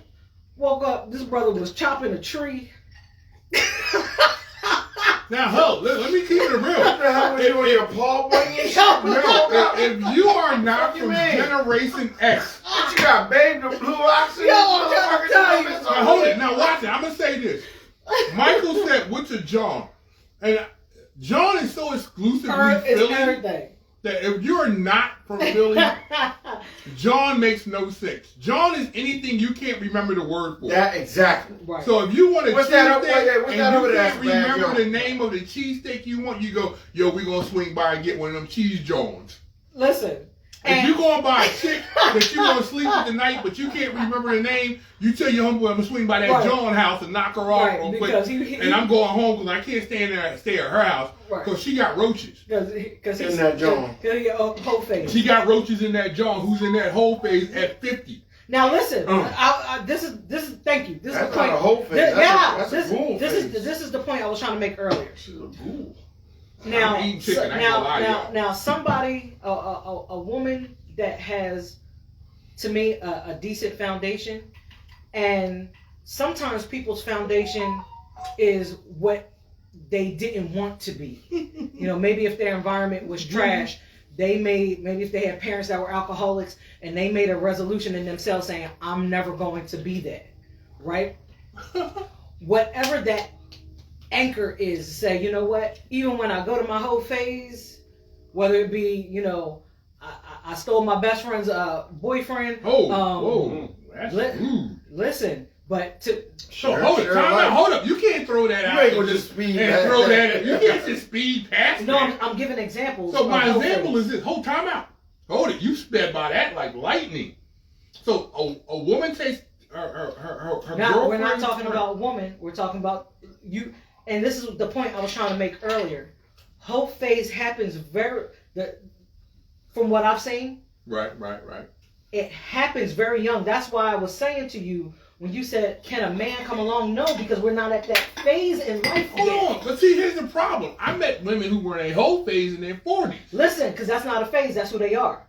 woke up. This brother was chopping a tree. Now, hold, let me keep it real. What the hell was you on your paw boy? No, if you are not Fuck you from mean? Generation X, What you got, babe? The blue oxygen? Yo, I'm trying to tell you. now hold it. Now watch it. I'm gonna say this. Michael said, "What's a John?" And John is so exclusively It's Philly everything. that if you're not from Philly, John makes no sense. John is anything you can't remember the word for. That exactly. Right. So if you want a What's that over cheesesteak there? What's and that over you there? can't Bad remember John. the name of the cheesesteak you want, you go, yo, we gonna swing by and get one of them cheese Johns. Listen. If you going by a chick that you gonna sleep with tonight, but you can't remember the name, you tell your homeboy I'm gonna swing by that Right. John house and knock her off Right, real because quick. And I'm going home because I can't stay at her house Right. because she got roaches. Because In that John. Whole face. She got roaches in that John who's in that whole phase at 50. Now listen, Uh. this is thank you. This That's is the point. not a whole face. That's a ghoul face. This is the point I was trying to make earlier. She's a ghoul. Now, I'm eating chicken, I ain't gonna lie to y'all. now, somebody, a woman that has, to me, a decent foundation, and sometimes people's foundation is what they didn't want to be. You know, maybe if their environment was trash, maybe if they had parents that were alcoholics, and they made a resolution in themselves saying, "I'm never going to be that," right? Whatever that anchor is, say, you know what? Even when I go to my whole phase, whether it be, you know, I stole my best friend's boyfriend. Whoa, that's rude. Listen, but to So hold it, hold up. You can't throw that You out ain't gonna and just speed and past throw that. that. You can't just speed past no, that. I'm giving examples. So my of whole example phase. is this. Hold time out. Hold it. You sped by that like lightning. So a woman takes her Now, girlfriend. we're not talking about woman. We're talking about you. And this is the point I was trying to make earlier. Whole phase happens from what I've seen, Right. it happens very young. That's why I was saying to you when you said, "Can a man come along?" No, because we're not at that phase in life yet. Hold on. But see, here's the problem. I met women who were in a whole phase in their 40s. Listen, because that's not a phase. That's who they are.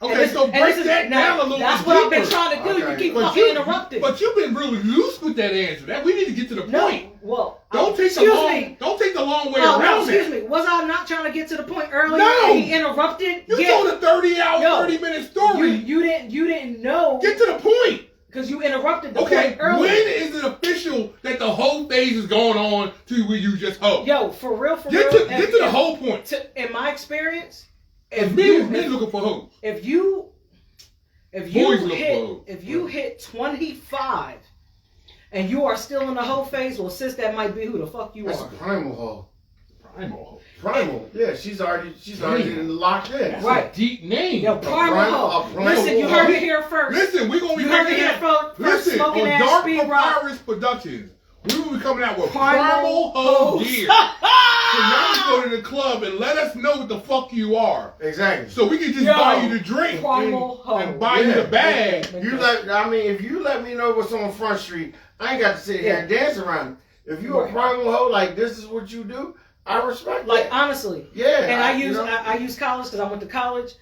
Okay, so break that down a little That's bit what I've been deeper. trying to do. Okay. You keep But fucking interrupting. But you've been really loose with that answer. That we need to get to the No, point. well, Don't take the long way Oh, around no, excuse that. me. Was I not trying to get to the point earlier? No. He interrupted. You Yeah. told a 30-minute story. You didn't know Get to the point. because you interrupted the Okay, point earlier. when is it official that the whole phase is going on to where you just hope? Yo, for real, Get to the whole point. In my experience, If men looking for hope. if you Boys look for hope. if you hit 25 and you are still in the whole phase, well, sis, that might be who the fuck you That's a are. primal hoe. Primal hope. Primal. Yeah, she's already locked in. That's Right. a deep name. Yo, primal hoe. primal Listen, you hoe. heard it here first. Listen, we're gonna be You heard it making here that. first. Listen, Smoking on ass Dark speed rock. Papyrus Productions, we will be coming out with Primal Primal Hoe hoes. gear. So y'all just go to the club and let us know what the fuck you are. Exactly. So we can just Yo, buy you the drink Primal hoe. and buy you the bag. If you let me know what's on Front Street, I ain't got to sit here and dance around it. If you Right. a primal hoe, like this is what you do, I respect Like that. honestly, Yeah. and I use you know, I use college because I went to college.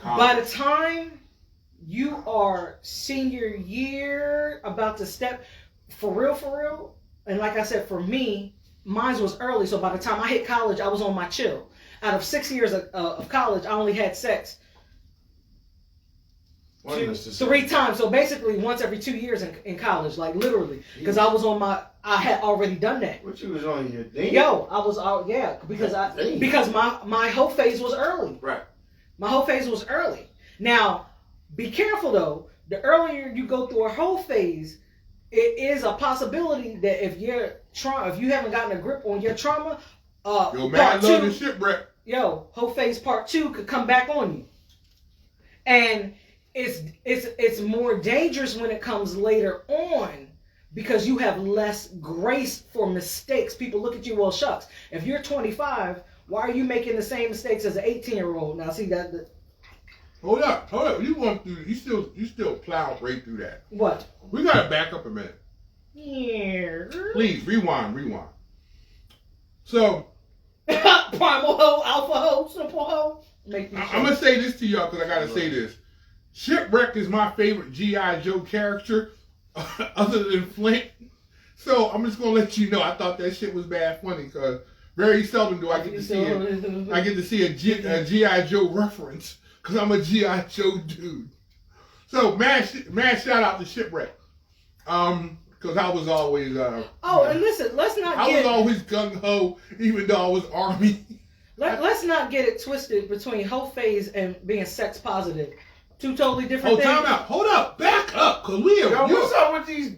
By the time you are senior year, about to step for real, and like I said, for me, mine was early. So by the time I hit college, I was on my chill. Out of 6 years of college, I only had sex three times. So basically, once every 2 years in college, like literally, because I was on I had already done that. What you was on your thing? Yo, I was out, yeah, because my whole phase was early. Right. My whole phase was early. Now, be careful though. The earlier you go through a whole phase, it is a possibility that if you haven't gotten a grip on your trauma, Yo, man, I love this shipwreck. whole phase part 2 could come back on you. And it's more dangerous when it comes later on because you have less grace for mistakes. People look at you, well, shucks. If you're 25, why are you making the same mistakes as an 18-year-old? Now, see that. Hold up. You still plow right through that. What? We gotta back up a minute. Yeah. Please, rewind. So, Primal hoe, alpha hoe, simple hoe. Make me I'm going to say this to y'all because I got to say this. Shipwreck is my favorite G.I. Joe character other than Flint. So, I'm just going to let you know I thought that shit was bad funny because very seldom do I get to see it. I get to see a G.I. Joe reference because I'm a G.I. Joe dude. So, mad shout out to Shipwreck. Because I was always and listen, let's not I was always gung ho, even though I was Army. Let's not get it twisted between hoe phase and being sex positive. Two totally different things. Time out. Hold up. Back up. Because Leo, what's up with these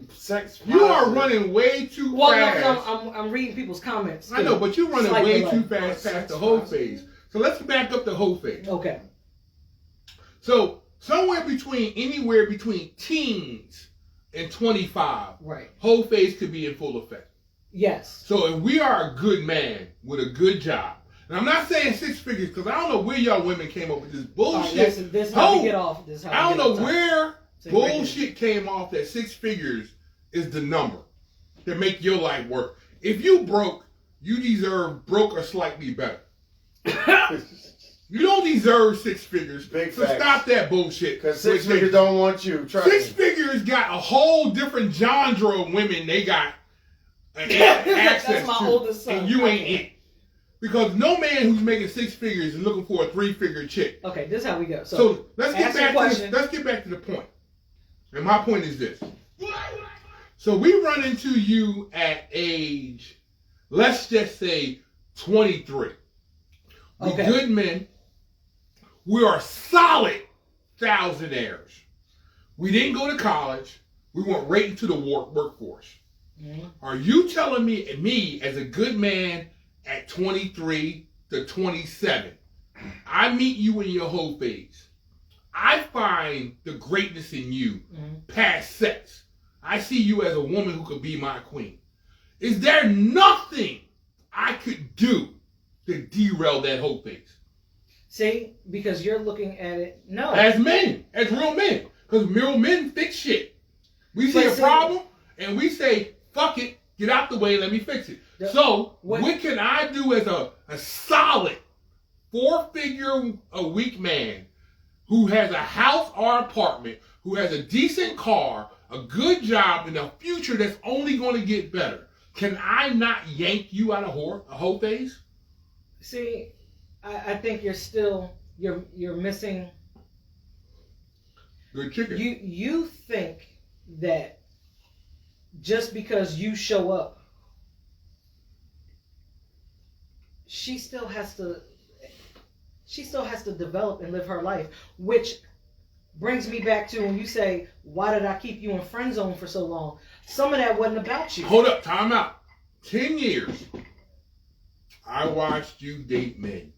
sex you are running way too fast. No, I'm reading people's comments. I know, but you're running way too fast past the hoe phase. So let's back up the hoe phase. Okay. So anywhere between teens and 25, right? Hoe phase could be in full effect. Yes. So if we are a good man with a good job, and I'm not saying six figures because I don't know where y'all women came up with this bullshit. This is how we get off. I don't know where bullshit came off that 6 figures is the number that make your life work. If you broke, you deserve broke or slightly better. You don't deserve 6 figures. Big so facts. Stop that bullshit. Because 6 figures don't want you. Trust 6 me. figures got a whole different genre of women they got access That's my to, oldest son. and you ain't it. Because no man who's making 6 figures is looking for a 3-figure chick. Okay, this is how we go. So let's get back to the point. And my point is this. So we run into you at age, let's just say 23. We're good men. We are solid thousandaires. We didn't go to college. We went right into the workforce. Mm-hmm. Are you telling me as a good man at 23 to 27, I meet you in your whole phase. I find the greatness in you past sex. I see you as a woman who could be my queen. Is there nothing I could do to derail that whole phase? See, because you're looking at it, no. As men, as real men. Because real men fix shit. We see a problem and we say, fuck it, get out the way, let me fix it. So, what can I do as a solid 4-figure-a-week man who has a house or apartment, who has a decent car, a good job, and a future that's only going to get better? Can I not yank you out of a whole phase? See, I think you're missing. Good chicken. You think that just because you show up, she still has to develop and live her life, which brings me back to when you say, why did I keep you in friend zone for so long? Some of that wasn't about you. Hold up, time out. 10 years, I watched you date men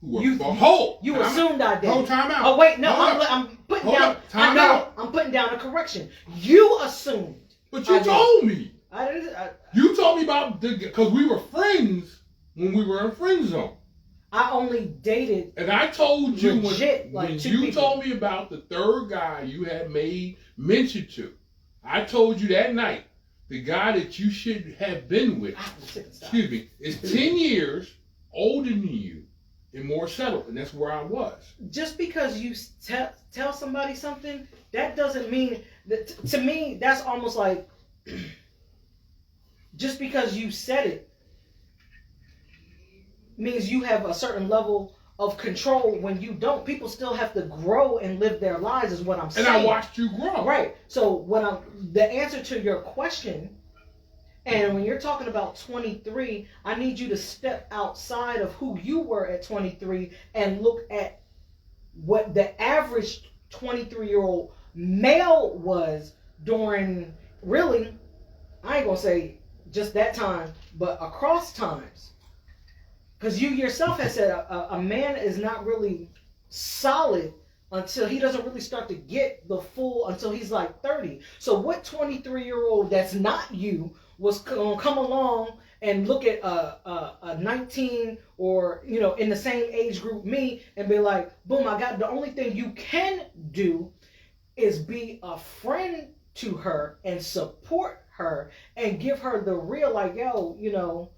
who were You assumed I did. Hold time out. Oh wait, no, I'm putting down. I know. I'm putting down a correction. You assumed. But you told me. I didn't. You told me about because we were friends when we were in friend zone. I only dated. And I told you when you people. told me about the third guy you had made mention to. I told you that night the guy that you should have been with, excuse me, is 10 years older than you and more settled, and that's where I was. Just because you tell somebody something, that doesn't mean that. To me, that's almost like just because you said it means you have a certain level of control when you don't. People still have to grow and live their lives, is what I'm saying. And I watched you grow. Right. So the answer to your question, and when you're talking about 23, I need you to step outside of who you were at 23 and look at what the average 23-year-old male was during, really, I ain't gonna say just that time, but across times. Because you yourself have said a man is not really solid until he doesn't really start to get the full, until he's like 30. So what 23-year-old that's not you was going to come along and look at a 19 or, in the same age group me and be like, boom, I got the only thing you can do is be a friend to her and support her and give her the real, like, yo,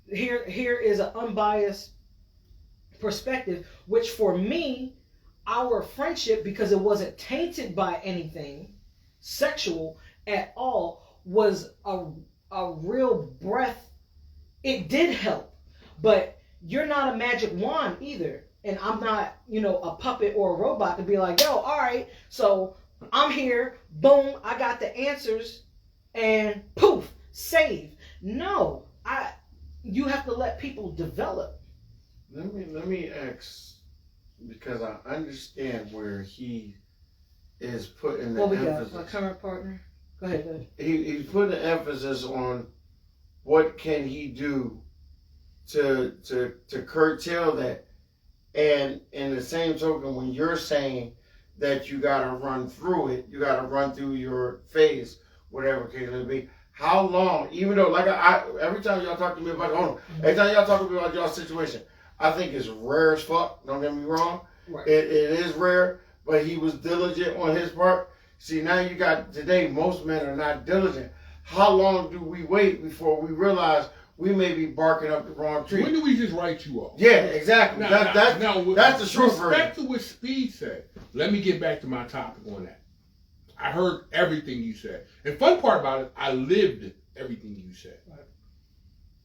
here is an unbiased perspective, which for me, our friendship, because it wasn't tainted by anything sexual at all, was a real breath. It did help, but you're not a magic wand either. And I'm not, a puppet or a robot to be like, yo, all right, so I'm here, boom, I got the answers, and poof, save. No, you have to let people develop. Let me ask, because I understand where he is putting the emphasis. My current partner. Go ahead. He's putting the emphasis on what can he do to curtail that. And in the same token, when you're saying that you gotta run through it, you gotta run through your phase, whatever case it may be. How long? Even though, like every time y'all talk to me about, every time y'all talk to me about y'all's situation, I think it's rare as fuck. Don't get me wrong. Right. It is rare, but he was diligent on his part. See, now you got today. Most men are not diligent. How long do we wait before we realize we may be barking up the wrong tree? When do we just write you off? Yeah, exactly. That's the truth. Respect to what Speed said. Let me get back to my topic on that. I heard everything you said. And fun part about it, I lived everything you said.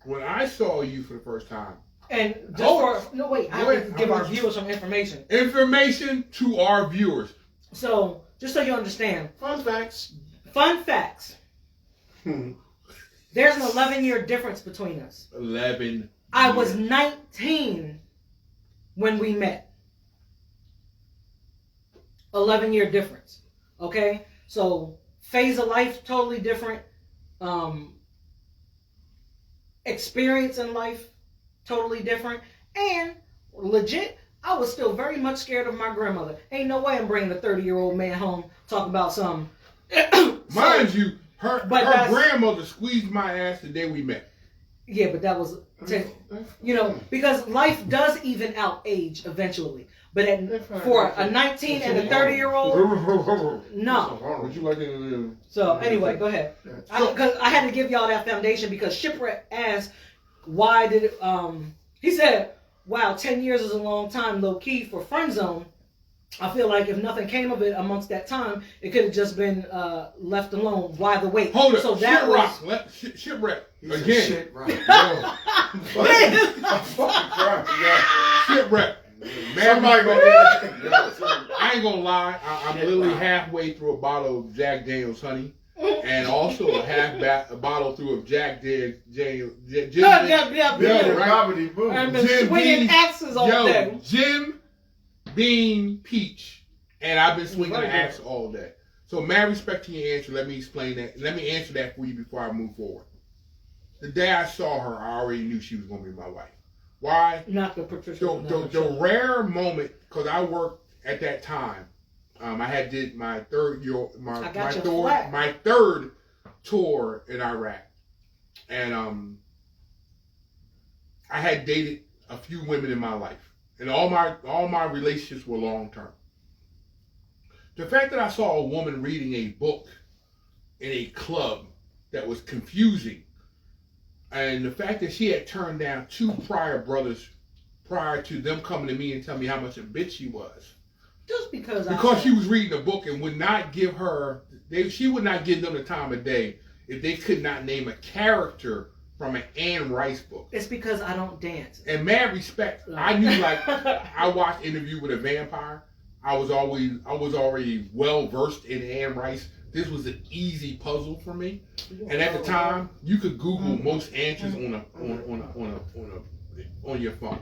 When I saw you for the first time. And I have to give our viewers some information. Information to our viewers. So, just so you understand. Fun facts. There's an 11-year difference between us. 11. I was 19 when we met. 11-year difference. Okay? So, phase of life, totally different. Experience in life, totally different. And, legit, I was still very much scared of my grandmother. Ain't no way I'm bringing a 30-year-old man home talking about something. Mind you, her grandmother squeezed my ass the day we met. Yeah, but that was, because life does even out age eventually. But for a 19 and a 30-year-old, no. Would you like to? So anyway, go ahead. Because I had to give y'all that foundation because Shipwreck asked, why did it, he said, wow, 10 years is a long time, low key for friend zone. I feel like if nothing came of it amongst that time, it could have just been left alone. Why the wait? Hold it. So that was Shipwreck again. Shipwreck. Shipwreck. Somebody gonna get that. I ain't gonna lie. I'm literally halfway through a bottle of Jack Daniel's honey, and also a bottle through of Jack Daniel's. I've been swinging axes all day. Jim Beam Peach, and I've been swinging the axe all day. So, mad respect to your answer. Let me explain that. Let me answer that for you before I move forward. The day I saw her, I already knew she was gonna be my wife. Why? Not the Patricia. The rare moment, because I worked at that time. I had did my third tour in Iraq, and I had dated a few women in my life, and all my relationships were long term. The fact that I saw a woman reading a book in a club that was confusing. And the fact that she had turned down 2 prior brothers prior to them coming to me and telling me how much a bitch she was. Just because she was reading a book and would not give she would not give them the time of day if they could not name a character from an Anne Rice book. It's because I don't dance. And mad respect, I knew I watched Interview with a Vampire. I was already well versed in Anne Rice. This was an easy puzzle for me, and at the time, you could Google most answers on your phone.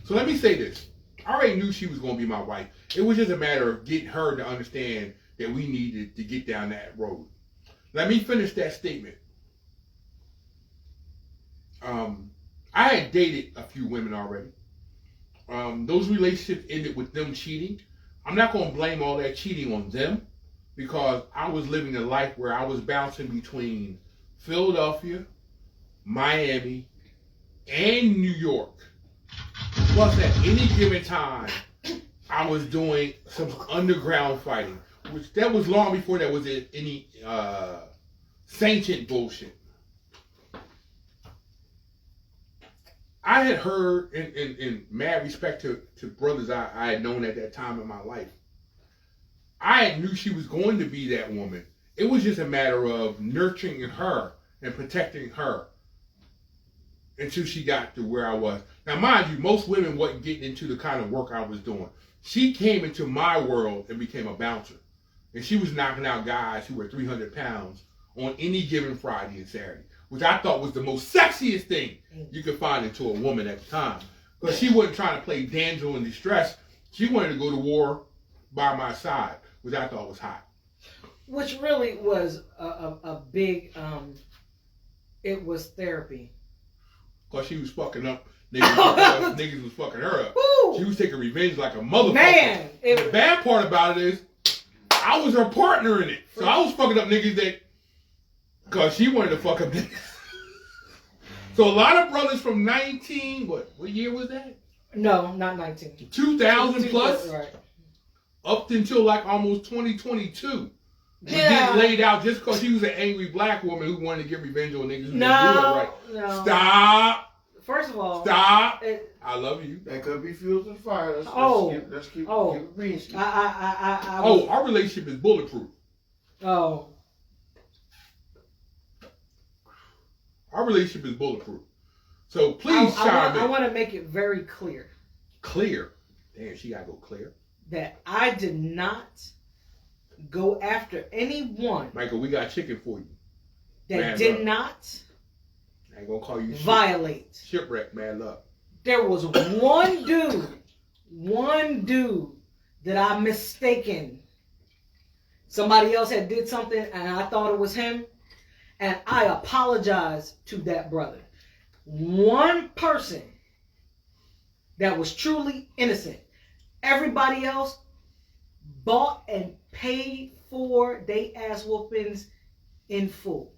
So let me say this: I already knew she was going to be my wife. It was just a matter of getting her to understand that we needed to get down that road. Let me finish that statement. I had dated a few women already. Those relationships ended with them cheating. I'm not going to blame all that cheating on them, because I was living a life where I was bouncing between Philadelphia, Miami, and New York. Plus, at any given time, I was doing some underground fighting. which that was long before there was any sentient bullshit. I had heard, in mad respect to brothers I had known at that time in my life, I knew she was going to be that woman. It was just a matter of nurturing her and protecting her until she got to where I was. Now, mind you, most women wasn't getting into the kind of work I was doing. She came into my world and became a bouncer. And she was knocking out guys who were 300 pounds on any given Friday and Saturday, which I thought was the most sexiest thing you could find into a woman at the time. Because she wasn't trying to play damsel in distress. She wanted to go to war by my side, which I thought was hot. Which really was a big, it was therapy. Because she was fucking up. Niggas was fucking her up. Woo! She was taking revenge like a motherfucker. Man! The bad part about it is, I was her partner in it. So I was fucking up niggas that, because she wanted to fuck up niggas. So a lot of brothers from 19, what year was that? No, not 19. 2000 plus? Right. Up until like almost 2022. Was Yeah. getting laid out just because she was an angry black woman who wanted to get revenge on niggas who didn't do it right. No. Stop. First of all, Stop. I love you. That could be fuel to the fire. Let's keep it green. Our relationship is bulletproof. Oh. Our relationship is bulletproof. So please chime in. I want to make it very clear. Clear. Damn, she gotta go clear. That I did not go after anyone Michael, we got chicken for you. that Man, did look. not I ain't gonna call you violate. shipwreck, man. Look. There was one dude that I mistaken. Somebody else had did something and I thought it was him. And I apologize to that brother. One person that was truly innocent. Everybody else bought and paid for they ass whoopings in full.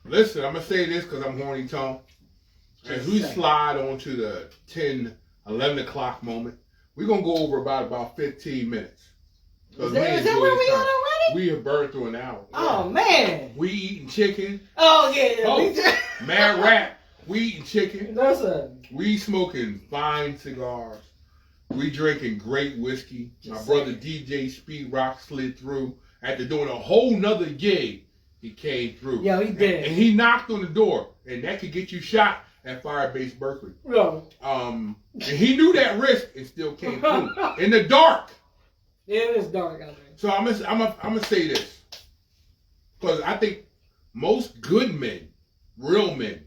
Listen, I'm gonna say this because I'm horny tone. As we slide on to the 10, 11 o'clock moment, we're gonna go over about 15 minutes. Is that where we are already? We have burned through an hour. Oh man. We eating chicken. Oh yeah. Oh, mad rap. We eating chicken. That's a. We smoking fine cigars. We drinking great whiskey. My brother DJ Speed Rock slid through after doing a whole nother gig. He came through. Yeah, he did. And he knocked on the door, and that could get you shot at Firebase Berkeley. No. And he knew that risk and still came through in the dark. It is dark out there. So I'm gonna say this, because I think most good men, real men,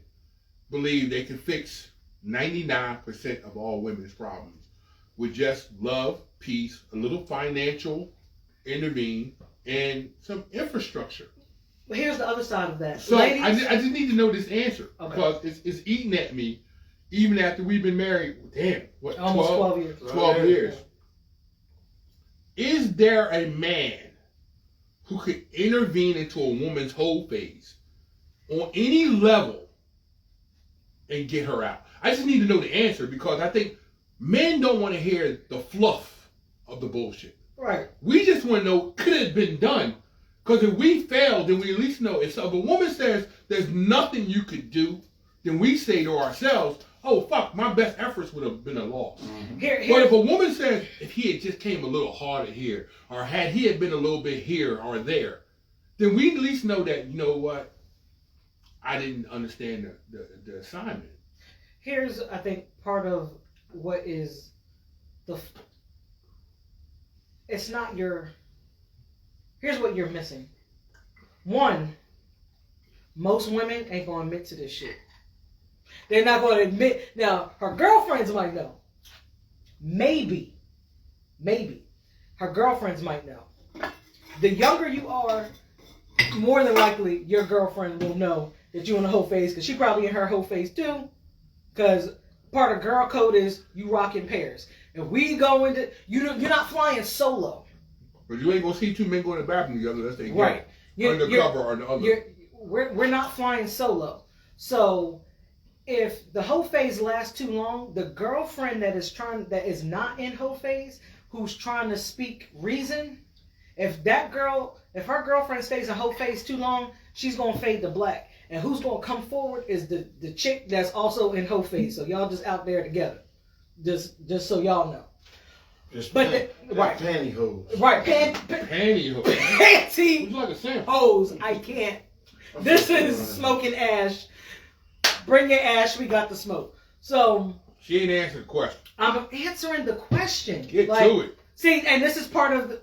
believe they can fix 99% of all women's problems with just love, peace, a little financial intervene, and some infrastructure. But here's the other side of that. So Ladies, I just need to know this answer, okay. because it's eating at me, even after we've been married. Damn, what? Almost 12 years. 12 years. Is there a man who could intervene into a woman's whole phase on any level and get her out? I just need to know the answer, because I think men don't want to hear the fluff of the bullshit. Right. We just want to know, could it have been done? Because if we fail, then we at least know. If a woman says there's nothing you could do, then we say to ourselves, oh, fuck, my best efforts would have been a loss. Mm-hmm. But if a woman says, if he had just came a little harder here, or had he had been a little bit here or there, then we at least know that, you know what, I didn't understand the assignment. Here's, I think, part of what is it's not your, here's what you're missing. One, most women ain't going to admit to this shit. They're not going to admit. Now, her girlfriends might know. Maybe. Her girlfriends might know. The younger you are, more than likely your girlfriend will know that you're in a whole phase, because she probably in her whole phase too. Because part of girl code is you rock in pairs. If we go into, you're not flying solo. But you ain't going to see two men go in the bathroom together unless they right. get undercover or the other. We're not flying solo. So if the whole phase lasts too long, the girlfriend that is not in whole phase, who's trying to speak reason, If her girlfriend stays in her face too long, she's gonna fade to black. And who's gonna come forward is the chick that's also in her face. So y'all just out there together, just so y'all know. Just But right, pantyhose. right, Pantyhose. panty It's like a sample. hose. I can't. This is smoking ash. Bring your ash. We got the smoke. So She ain't answered the question. I'm answering the question. Get to it. See, and this is part of the.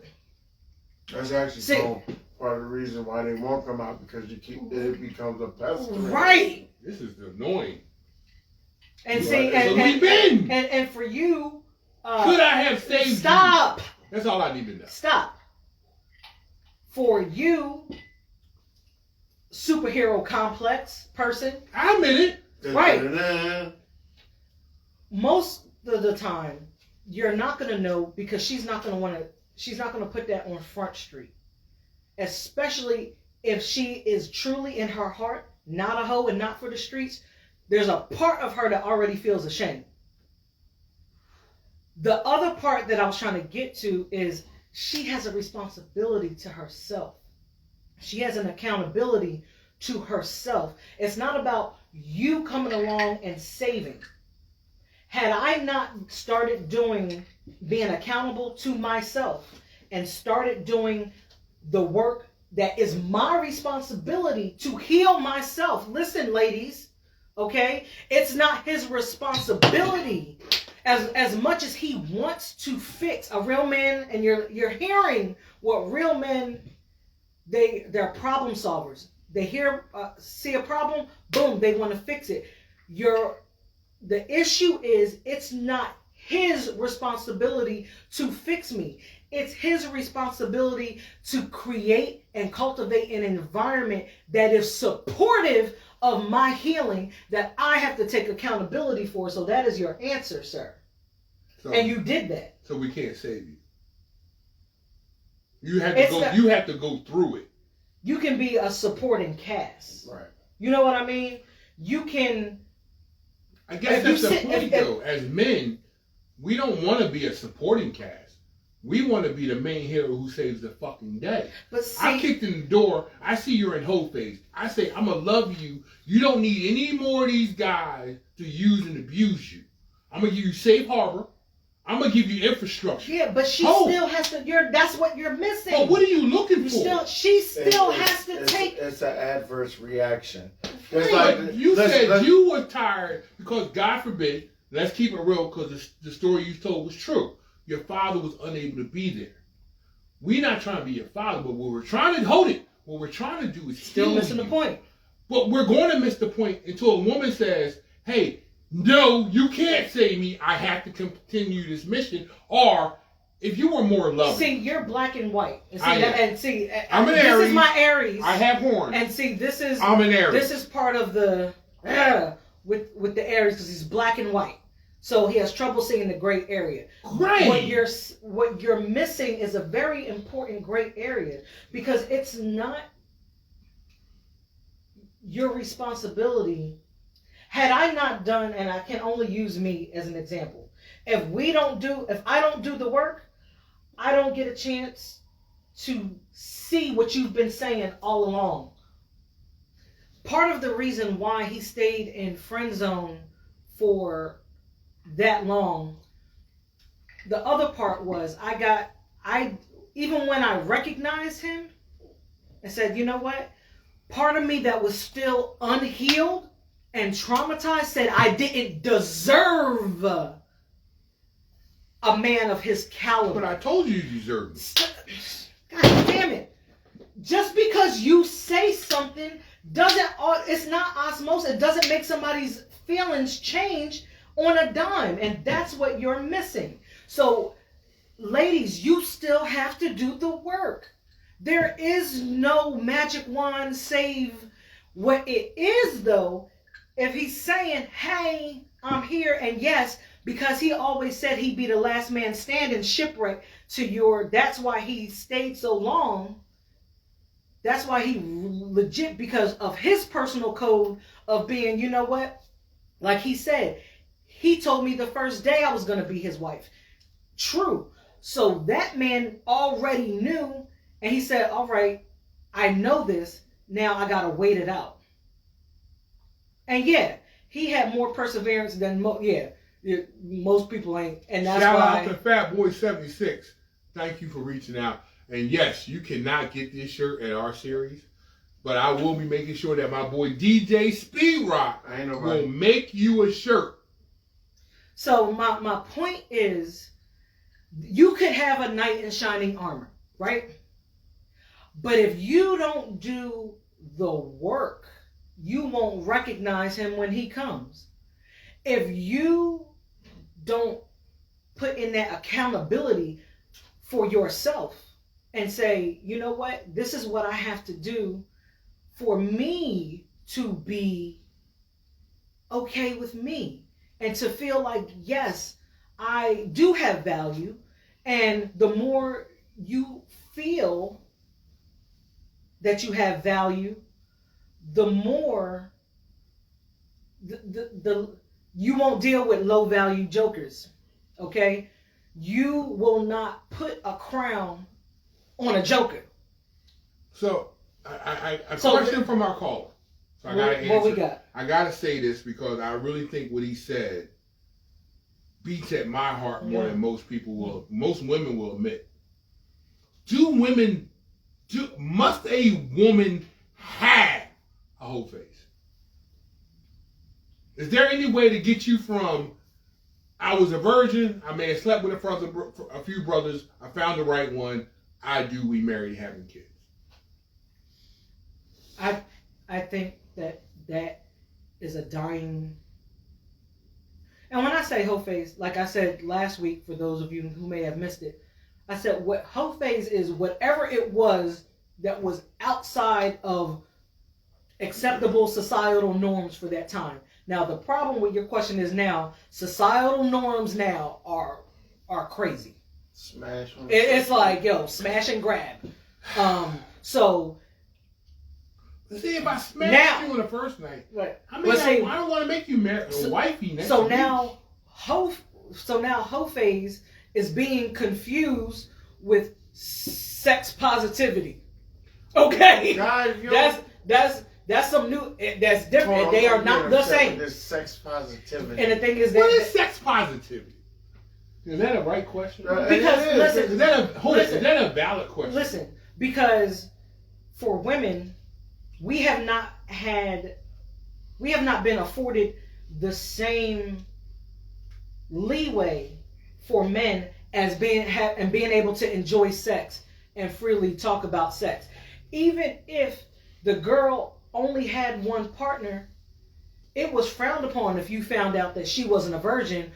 That's actually part of the reason why they won't come out, because it becomes a pest. Right. This is annoying. And Right. see, So we been. and for you, Could I have saved you? stop. That's all I need to know. Stop. For you, superhero complex person, I'm in it. right. Most of the time, you're not going to know, because she's not going to put that on Front Street. Especially if she is truly in her heart not a hoe and not for the streets. There's a part of her that already feels ashamed. The other part that I was trying to get to is she has a responsibility to herself. She has an accountability to herself. It's not about you coming along and saving. Had I not started being accountable to myself and started doing the work that is my responsibility to heal myself. Listen, ladies, okay? It's not his responsibility as much as he wants to fix a real man. And you're hearing what real men, they're problem solvers. They see a problem, boom, they want to fix it. The issue is, it's not his responsibility to fix me. It's his responsibility to create and cultivate an environment that is supportive of my healing, that I have to take accountability for. So that is your answer, sir. And you did that. So we can't save you. You have to go through it. You can be a supporting cast. Right. You know what I mean? You can. I guess that's the point, though. As men, we don't want to be a supporting cast. We want to be the main hero who saves the fucking day. But see, I kicked in the door. I see you're in whole face. I say, I'm going to love you. You don't need any more of these guys to use and abuse you. I'm going to give you safe harbor. I'm going to give you infrastructure. Yeah, but she still has to. That's what you're missing. But what are you looking for? She still has to take. It's an adverse reaction. It's like you said you were tired because, God forbid, let's keep it real, because the story you told was true. Your father was unable to be there. We're not trying to be your father, but what we're trying to hold it. What we're trying to do is still missing the point. But we're going to miss the point until a woman says, "Hey, no, you can't save me. I have to continue this mission." Or if you were more loving. See, you're black and white. And see, I'm an Aries. Aries. This is my Aries. I have horns. And see, I'm an Aries. This is part of the with the Aries, because he's black and white. So he has trouble seeing the gray area. Right. What you're missing is a very important gray area, because it's not your responsibility. Had I not done, and I can only use me as an example, if I don't do the work, I don't get a chance to see what you've been saying all along. Part of the reason why he stayed in friend zone for that long, the other part was even when I recognized him and said, you know what, part of me that was still unhealed and traumatized said I didn't deserve a man of his caliber. But I told you deserved it. God damn it. Just because you say something it's not osmosis. It doesn't make somebody's feelings change on a dime. And that's what you're missing. So, ladies, you still have to do the work. There is no magic wand save. What it is, though, if he's saying, hey, I'm here, and yes, because he always said he'd be the last man standing, shipwreck to that's why he stayed so long. That's why he legit, because of his personal code of being, you know what? Like he said, he told me the first day I was going to be his wife. True. So that man already knew, And he said, all right, I know this. Now I got to wait it out. And yeah, he had more perseverance than most people ain't. And that's Shout why. out to Fat Boy 76. Thank you for reaching out. And yes, you cannot get this shirt at our series, but I will be making sure that my boy DJ Speed Rock will make you a shirt. So my point is, you could have a knight in shining armor, right? But if you don't do the work, you won't recognize him when he comes. If you don't put in that accountability for yourself and say, you know what, this is what I have to do for me to be okay with me and to feel like, yes, I do have value. And the more you feel that you have value, the more you won't deal with low value jokers. Okay? You will not put a crown on a joker. So a question from our caller. So I gotta answer. What we got? I gotta say this because I really think what he said beats at my heart more than most women will admit. Must a woman have a whole face? Is there any way to get you from I was a virgin, I may have slept with a few brothers, I found the right one, we married, having kids? I think that is a dying. And when I say whole face, like I said last week, for those of you who may have missed it, I said what whole face is whatever it was that was outside of acceptable societal norms for that time. Now the problem with your question is now societal norms now are crazy. Smash. It's like smash and grab. So. See, if I smash you on the first night, right. I don't want to make you marry a wifey next So week. now, whole phase is being confused with sex positivity. Okay, God, that's some new. That's different. They are not the same. This sex positivity. And the thing is that what is sex positivity? Is that a right question? Because listen, is that a valid question? Listen, because for women, we have not been afforded the same leeway for men as being able to enjoy sex and freely talk about sex. Even if the girl only had one partner, it was frowned upon if you found out that she wasn't a virgin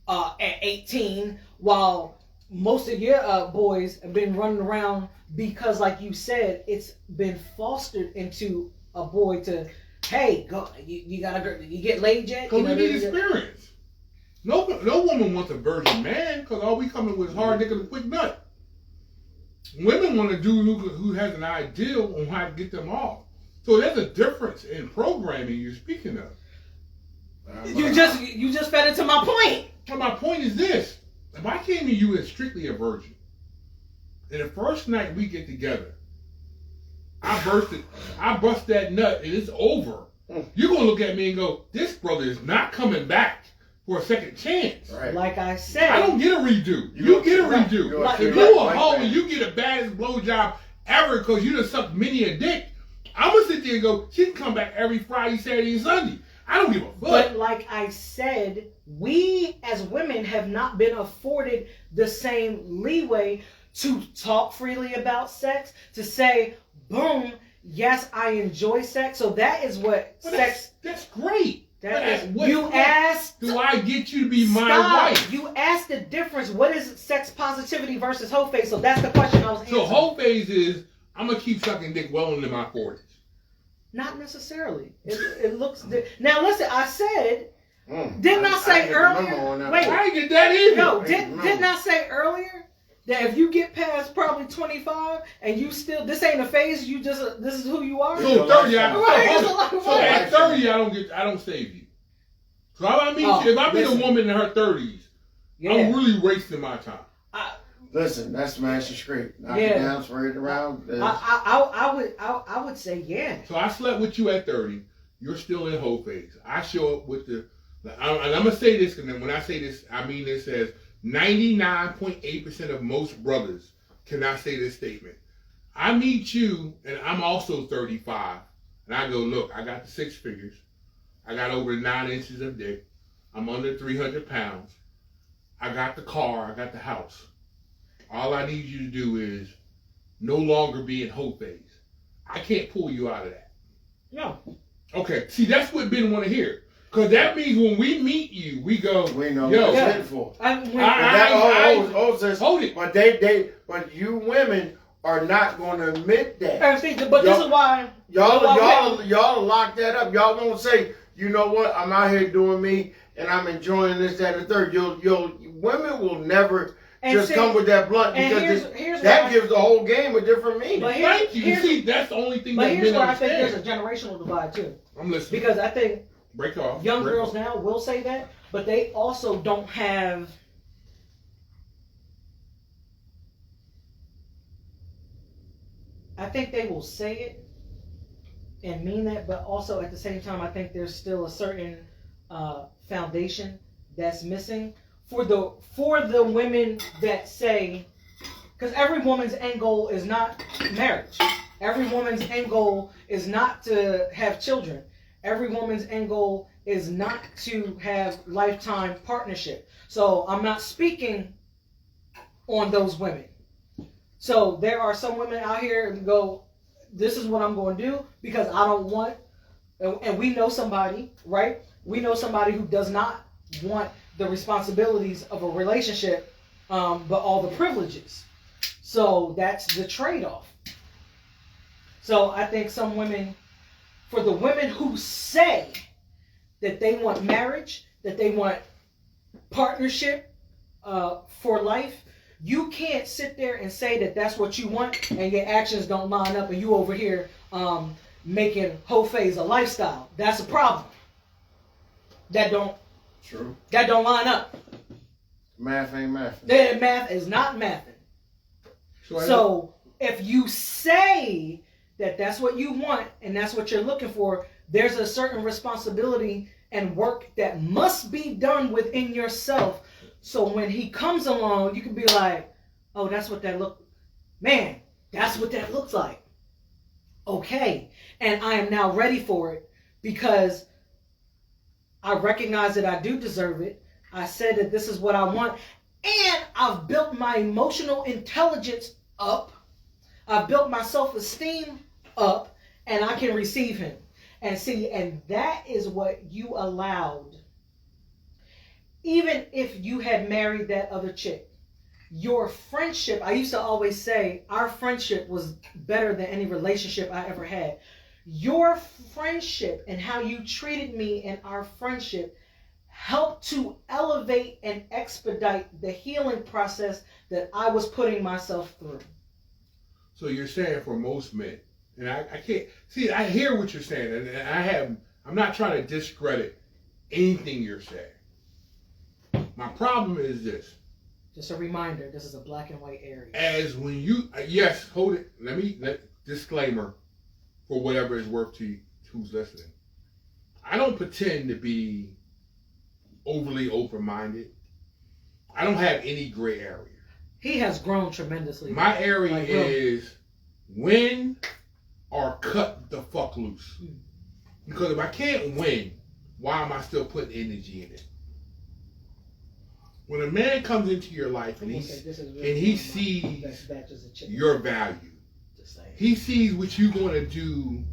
at 18, while most of your boys have been running around because, like you said, it's been fostered into a boy to, hey, go, you get laid yet? Because we need experience. No woman wants a virgin man because all we coming with is hard dick and a quick nut. Women want a dude who has an ideal on how to get them off. So there's a difference in programming you're speaking of. You just fed into my point. So my point is this: if I came to you as strictly a virgin, and the first night we get together, I bust that nut and it's over. You're gonna look at me and go, "This brother is not coming back for a second chance." Right. Like I said, I don't get a redo. You get a redo. If you a hoe and you get the baddest blowjob ever because you done sucked many a dick, I'm gonna sit there and go, she can come back every Friday, Saturday, and Sunday. I don't give a fuck. But like I said, we as women have not been afforded the same leeway to talk freely about sex, to say, boom, yes, I enjoy sex. So that is what sex. That's great. You asked. Do I get you to be my wife? You asked the difference. What is sex positivity versus whole phase? So that's the question I was answering. So whole phase is I'm gonna keep sucking dick well into my 40s. Not necessarily. It looks. Now listen, I said. Didn't I say earlier? Wait, I didn't get that either. No, didn't I say earlier that if you get past probably 25 and you still, this ain't a phase, this is who you are. So 30, so at 30, I don't save you. So I mean, if I meet a woman in her 30s, I'm really wasting my time. Listen, that's smashing straight. Knock it Yeah. down, spread it around. I would say yeah. So I slept with you at 30. You're still in hoe phase. I show up with and I'm gonna say this, and then when I say this, I mean this as 99.8% of most brothers cannot say this statement. I meet you, and I'm also 35, and I go, look, I got the 6 figures, I got over 9 inches of dick, I'm under 300 pounds, I got the car, I got the house. All I need you to do is no longer be in hoe phase. I can't pull you out of that. No. Okay, see, that's what Ben want to hear. Because that means when we meet you, we go, We know yo, what Yeah. it's in for. sis, Hold it. But you women are not going to admit that. And see, but this is why Y'all lock that up. Y'all won't say, you know what? I'm out here doing me, and I'm enjoying this, that, and the third. Women will never just come with that blunt because here's that why, gives the whole game a different meaning. But thank you. See, that's the only thing But that here's men where I think understand. there's a generational divide too. I'm listening. Because I think Break off. young Break girls off. now will say that, but they also don't have. I think they will say it and mean that, but also at the same time, I think there's still a certain foundation that's missing for the women that say, because every woman's end goal is not marriage. Every woman's end goal is not to have children. Every woman's end goal is not to have lifetime partnership. So I'm not speaking on those women. So there are some women out here who go, this is what I'm going to do because I don't want, and we know somebody, right? We know somebody who does not want the responsibilities of a relationship, but all the privileges. So that's the trade-off. So I think some women, for the women who say that they want marriage, that they want partnership for life, you can't sit there and say that that's what you want and your actions don't line up and you over here making hoe phase a lifestyle. That's a problem. That don't line up. Math ain't math. That math is not mathing. So if you say that that's what you want and that's what you're looking for, there's a certain responsibility and work that must be done within yourself. So when he comes along, you can be like, oh, that's what that looks like. Okay. And I am now ready for it because I recognize that I do deserve it. I said that this is what I want. And I've built my emotional intelligence up. I've built my self-esteem up. And I can receive him. And see, and that is what you allowed. Even if you had married that other chick, your friendship, I used to always say, our friendship was better than any relationship I ever had. Your friendship and how you treated me in our friendship helped to elevate and expedite the healing process that I was putting myself through. So you're saying for most men, and I can't, see, I hear what you're saying, and I'm not trying to discredit anything you're saying. My problem is this. Just a reminder, this is a black and white area. As when you, yes, hold it, disclaimer for whatever is worth to you, who's listening. I don't pretend to be overly open-minded. I don't have any gray area. He has grown tremendously. My area is win or cut the fuck loose. Because if I can't win, why am I still putting energy in it? When a man comes into your life and he sees your value, he sees what you're going to do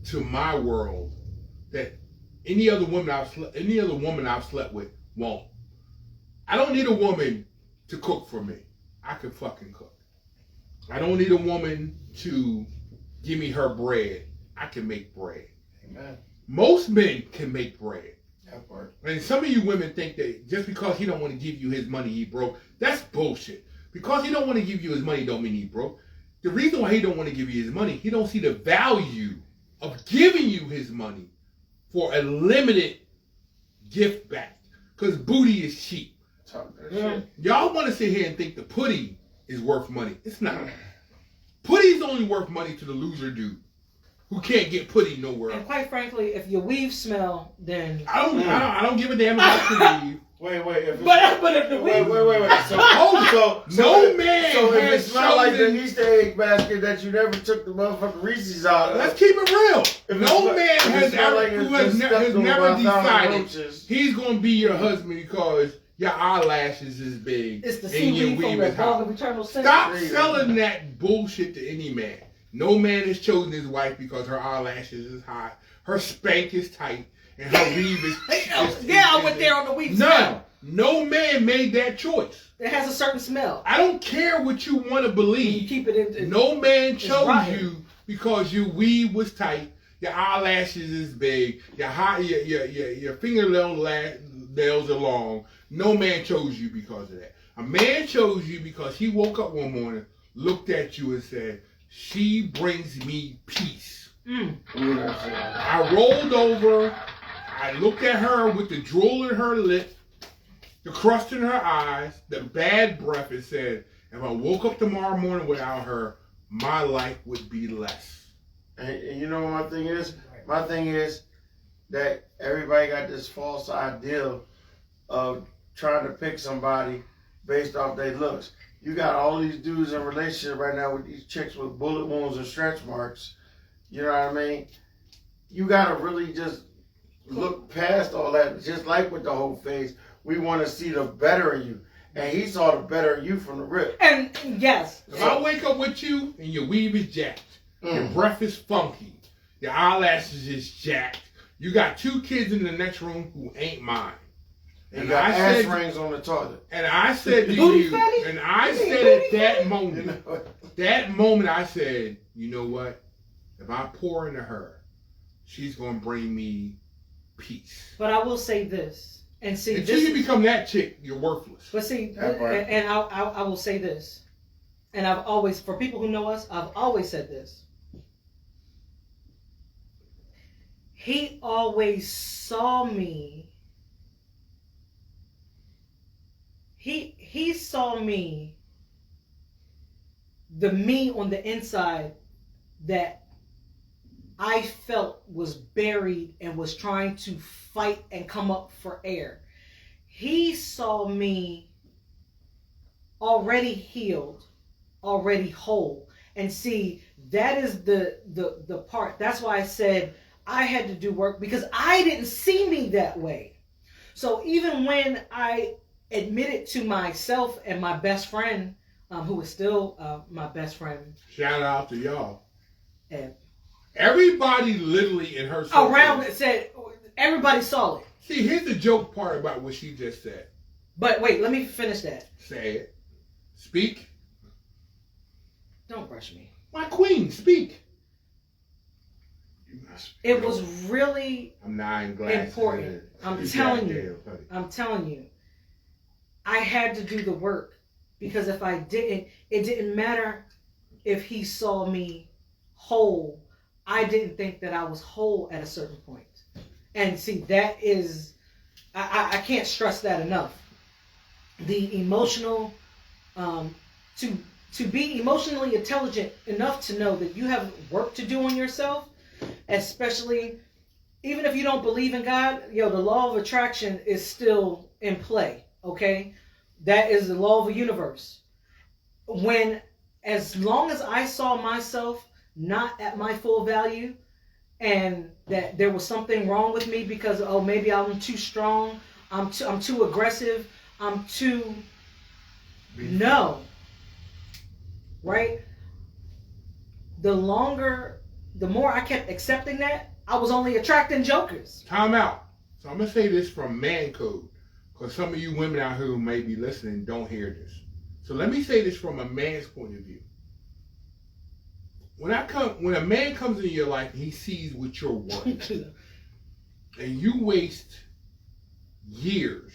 to my world that any other woman I've slept with won't. I don't need a woman to cook for me. I can fucking cook. I don't need a woman to give me her bread. I can make bread. Amen. Most men can make bread. That part. And some of you women think that just because he don't want to give you his money, he broke. That's bullshit. Because he don't want to give you his money don't mean he broke. The reason why he don't want to give you his money, he don't see the value of giving you his money for a limited gift back. Because booty is cheap. Talk that shit. Y'all want to sit here and think the putty is worth money. It's not. Putty's only worth money to the loser dude who can't get putty nowhere. And quite frankly, if your weave smell, then I don't give a damn about putty. Wait. But if the weave, Wait. No man So if it has smell like the chosen. Easter egg basket that you never took the motherfucking Reese's out of. Let's keep it real. If No it man smell- if it has smell ever like who it's has, been ne- stepped has over never by 1,000 decided roaches. he's gonna be your husband because your eyelashes is big it's the and your seaweed from weave the is Dog hot. of Eternal Sin. Stop There you selling go. that bullshit to any man. No man has chosen his wife because her eyelashes is hot, her spank is tight, and her weave is. I went there on the weave None. smell. No man made that choice. It has a certain smell. I don't care what you want to You believe. keep it in. No man It's chose rotten. you because your weave was tight, your eyelashes is big, your fingernail nails are long. No man chose you because of that. A man chose you because he woke up one morning, looked at you and said, "She brings me peace." I rolled over, I looked at her with the drool in her lip, the crust in her eyes, the bad breath, and said, if I woke up tomorrow morning without her, my life would be less. And you know what my thing is? My thing is that everybody got this false ideal of trying to pick somebody based off their looks. You got all these dudes in relationship right now with these chicks with bullet wounds and stretch marks. You know what I mean? You gotta really just look past all that. Just like with the whole face, we want to see the better in you. And he saw the better in you from the rip. And yes, If I wake up with you and your weave is jacked, your breath is funky, your eyelashes is jacked, you got 2 kids in the next room who ain't mine. You And got I ass said, rings on the toilet. and I said to Booty you, fatty? and I You mean said booty at that You moment, know? I said, you know what? If I pour into her, she's gonna bring me peace. but I will say this, and see Until this. you become that chick, you're worthless. But see, That part. and I will say this, and I've always, for people who know us, I've always said this. He always saw me. He saw me, the me on the inside that I felt was buried and was trying to fight and come up for air. He saw me already healed, already whole. And see, that is the part. That's why I said I had to do work, because I didn't see me that way. So even when I admitted to myself and my best friend, who is still my best friend, Shout out to y'all. and Everybody literally in her circle. around it said, everybody saw it. See, here's the joke part about what she just said. But wait, let me finish that. Say it. Speak. Don't brush me. My queen, speak. It was really I'm 9 glasses. important. I'm telling you. I'm telling you, I had to do the work, because if I didn't, it didn't matter if he saw me whole. I didn't think that I was whole at a certain point. And see, that is, I can't stress that enough. The emotional, to be emotionally intelligent enough to know that you have work to do on yourself, especially even if you don't believe in God, the law of attraction is still in play, okay? That is the law of the universe. As long as I saw myself not at my full value, and that there was something wrong with me because, oh, maybe I'm too strong, I'm too aggressive, I'm too, no, right? The more I kept accepting that, I was only attracting jokers. Time out. So I'm going to say this from man code, because some of you women out here who may be listening don't hear this. So let me say this from a man's point of view. When a man comes into your life and he sees what you're worth, and you waste years.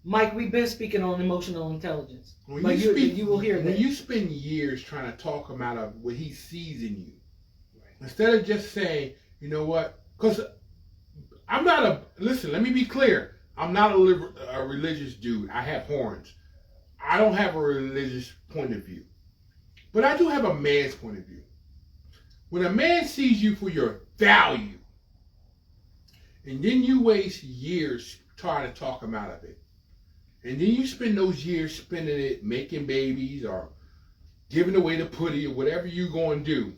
Mike, we've been speaking on emotional intelligence. When But you will hear when that. you spend years trying to talk him out of what he sees in you, instead of just saying, you know what? Because I'm not listen, let me be clear. I'm not a religious dude. I have horns. I don't have a religious point of view, but I do have a man's point of view. When a man sees you for your value, and then you waste years trying to talk him out of it, and then you spend those years spending it making babies or giving away the putty or whatever you're going to do,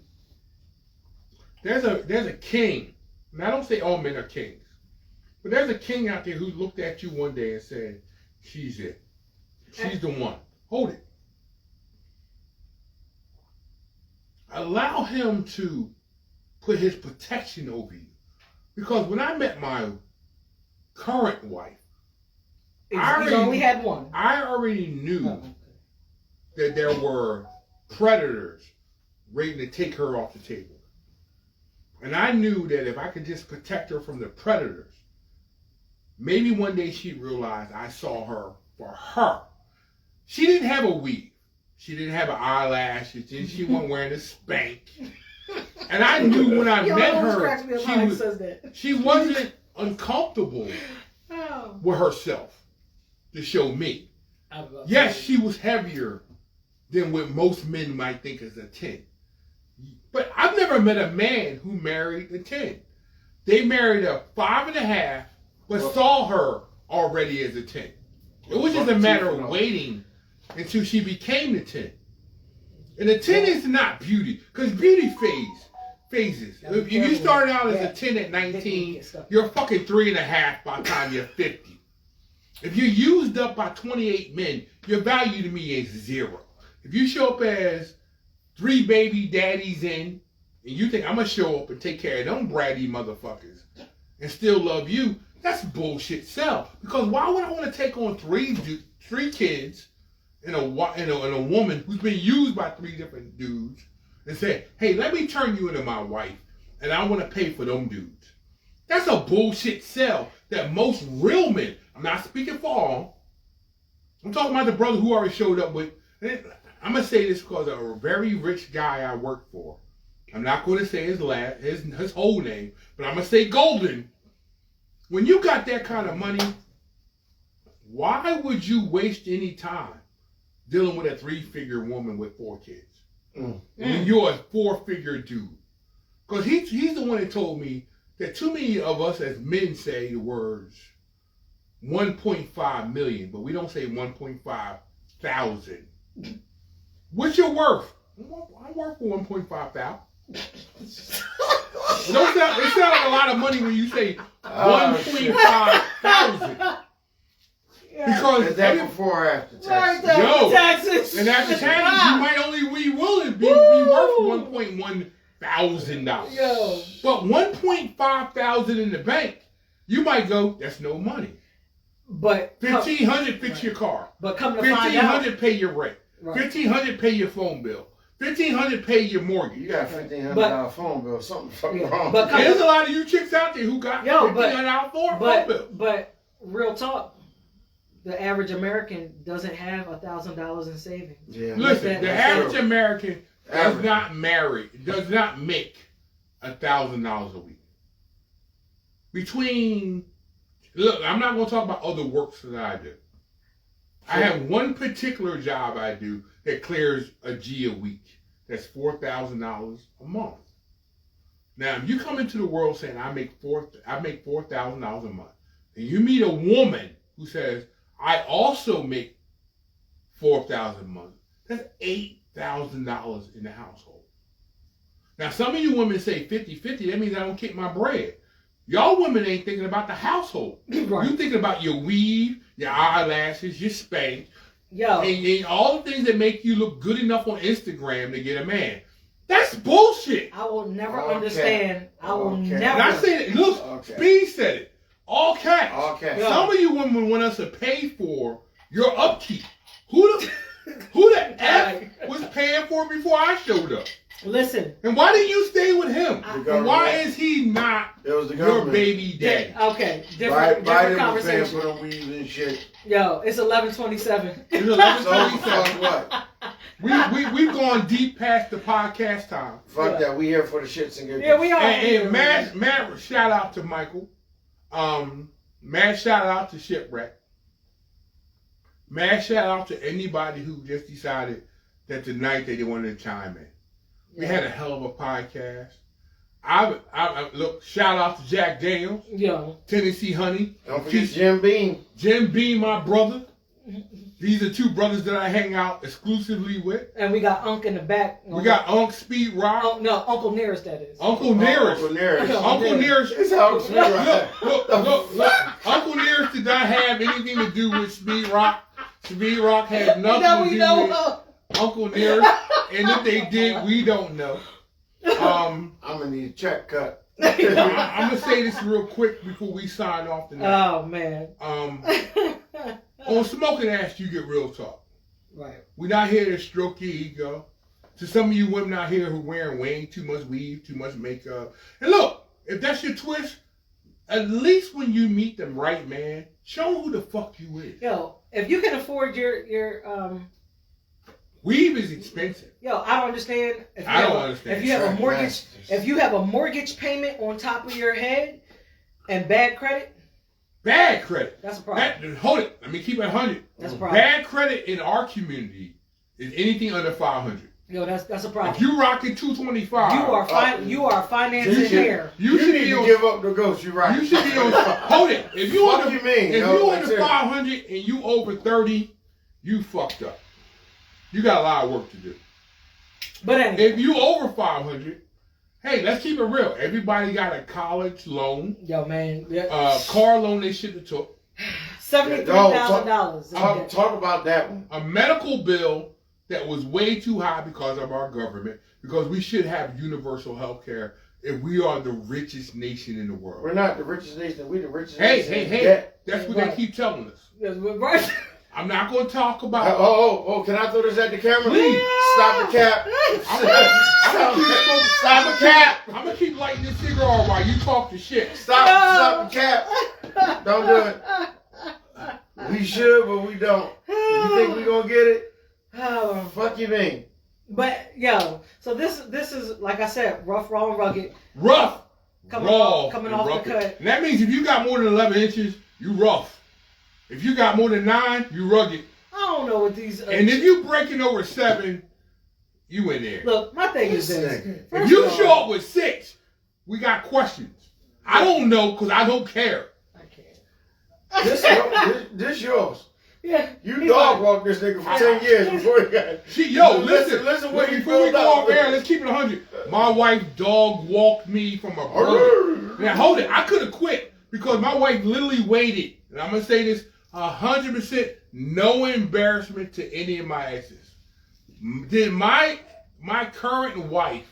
there's a king, and I don't say all men are kings, but there's a king out there who looked at you one day and said, she's it. She's the one. Hold it. Allow him to put his protection over you. Because when I met my current wife, He's only had one. I already knew that there were predators ready to take her off the table. And I knew that if I could just protect her from the predators, maybe one day she'd realize I saw her for her. She didn't have a weave. She didn't have an eyelash. She wasn't wearing a spank. And I knew when I met her, she wasn't uncomfortable with herself to show me. Yes, she was heavier than what most men might think is a 10. But I've never met a man who married a 10. They married a 5.5, but saw her already as a 10. It was just a matter of waiting until she became the 10. And the 10 is not beauty, because beauty phases. If you started out as a 10 at 19, you're a fucking 3.5 by the time you're 50. If you're used up by 28 men, your value to me is 0. If you show up as 3 baby daddies in, and you think I'm going to show up and take care of them bratty motherfuckers and still love you, that's bullshit sell. Because why would I want to take on 3 kids and a woman who's been used by 3 different dudes and say, hey, let me turn you into my wife and I want to pay for them dudes? That's a bullshit sell that most real men, I'm not speaking for all, I'm talking about the brother who already showed up with, I'm going to say this because of a very rich guy I work for. I'm not going to say his whole name, but I'm going to say Golden. When you got that kind of money, why would you waste any time dealing with a 3-figure woman with 4 kids? When you're a 4-figure dude. Because he's the one that told me that too many of us as men say the words 1.5 million, but we don't say 1.5 thousand. What's your worth? I'm worth 1.5 thousand. It sounds like a lot of money when you say 1.5 thousand. Because is that before or after taxes? Taxes. And after taxes, you might only be worth $1.1 thousand. But 1.5 thousand in the bank, you might go, that's no money. But $1,500 fix your car. But come to find out, $1,500 pay your rent. Right. $1,500 pay your phone bill. $1,500 pay your mortgage. You got $1,500 phone bill. Something wrong. But there's a lot of you chicks out there who got $1,500 phone bill. But real talk, the average American doesn't have $1,000 in savings. Yeah. Listen, the average American does not make $1,000 a week. Look, I'm not going to talk about other works that I do. I have one particular job I do that clears a G a week. That's $4,000 a month. Now, if you come into the world saying I make $4,000 a month, and you meet a woman who says I also make $4,000 a month, that's $8,000 in the household. Now, some of you women say 50-50. That means I don't keep my bread. Y'all women ain't thinking about the household. Right. You thinking about your weave, your eyelashes, your spank, and all the things that make you look good enough on Instagram to get a man. That's bullshit. I will never understand. I will never. And I said it. Look, Speed said it. All cash. Some of you women want us to pay for your upkeep. Who the F was paying for it before I showed up? Listen. And why didn't you stay with him? And why is he not your baby daddy? Okay, different conversation. Was paying for the weave and shit. Yo, it's 11:27. It's 11:27. What? We've gone deep past the podcast time. Fuck that. We here for the shits and giggles. Yeah, we are. And mad shout out to Michael. Mad shout out to Shipwreck. Mad shout out to anybody who just decided that tonight they wanted to chime in. We had a hell of a podcast. I look, shout out to Jack Daniels, Tennessee Honey. Don't forget Jim Beam. Jim Beam, my brother. These are two brothers that I hang out exclusively with. And we got Unc in the back. We got Unc Speed Rock. Uncle Nearest, that is. Uncle Nearest. Uncle Nearest. Uncle Nearest. It's how Speed Rock. Look. Uncle Nearest did not have anything to do with Speed Rock. Speed Rock had nothing to do with Uncle Nearest. And if they did, we don't know. I'm gonna need a check cut. I'm gonna say this real quick before we sign off tonight. Oh man. On Smoking Ash, you get real talk. Right. We're not here to stroke your ego. To some of you women out here who wearing way too much weave, too much makeup. And look, if that's your twist, at least when you meet the right man, show him who the fuck you is. Yo, if you can afford your weave is expensive. Yo, I don't understand. I don't understand. If you have a mortgage, if you have a mortgage payment on top of your head and bad credit. Bad credit. That's a problem. Hold it. Let me keep it 100. That's a problem. Bad credit in our community is anything under 500. Yo, that's a problem. If you rocking 225, you are financing here. You need to give up the ghost. You're right. You should be on. Hold it. If you what on do you mean? If you on the 500 and you over 30, you fucked up. You got a lot of work to do. But anyway, if you over 500, hey, let's keep it real. Everybody got a college loan. Yo, man. Car loan they should have took. $73,000. Talk about that one. A medical bill that was way too high because of our government, because we should have universal health care if we are the richest nation in the world. We're not the richest nation. We're the richest nation. Hey. That's what they keep telling us. Right. I'm not going to talk about... Can I throw this at the camera? Please. Stop the cap. Stop the cap. I'm going to keep lighting this cigar while you talk the shit. Stop the cap. Don't do it. We should, but we don't. You think we going to get it? Oh, fuck you mean? But, yo, so this is, like I said, rough, raw, and rugged. Rough, coming raw, off rugged. the cut. And that means if you got more than 11 inches, you rough. If you got more than 9, you rugged. I don't know what these... and if you breaking over 7, you in there. Look, my thing is this. If you show up with 6, we got questions. I don't know because I don't care. I can't. This yours. Yeah. You dog walked this nigga for 10 years before he got... Listen what before we go off air, let's keep it 100. My wife dog walked me from a birth. Now hold it, I could have quit because my wife literally waited. And I'm going to say this 100%, no embarrassment to any of my exes. Did my current wife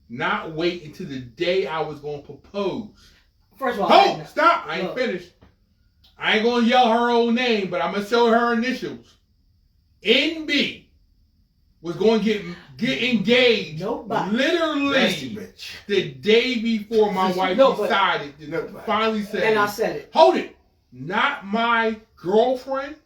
not wait until the day I was going to propose? First of all, stop. I ain't finished. I ain't going to yell her old name, but I'm going to show her initials. NB was going to get engaged. Nobody. Literally the day before my wife decided to finally say. And I said it. Hold it. Not my girlfriend.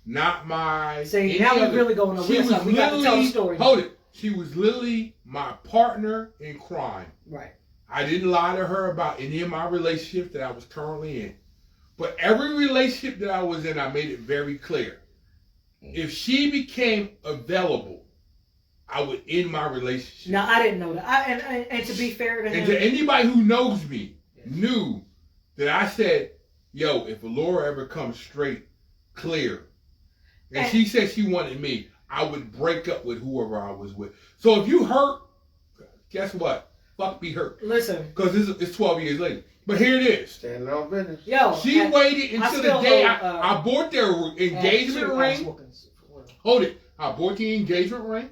Not my... See, now we're really going over this. We got to tell the story. Hold it. She was literally my partner in crime. Right. I didn't lie to her about any of my relationships that I was currently in. But every relationship that I was in, I made it very clear. If she became available, I would end my relationship. Now, I didn't know that. And to be fair to him... And to anybody who knows me, knew that I said, yo, if Laura ever comes straight, clear, and she said she wanted me, I would break up with whoever I was with. So if you hurt, guess what? Fuck be hurt. Listen. Because it's 12 years later. But here it is. Standing on business. Yo. She waited until the day I bought their engagement ring. Hold it. I bought the engagement ring.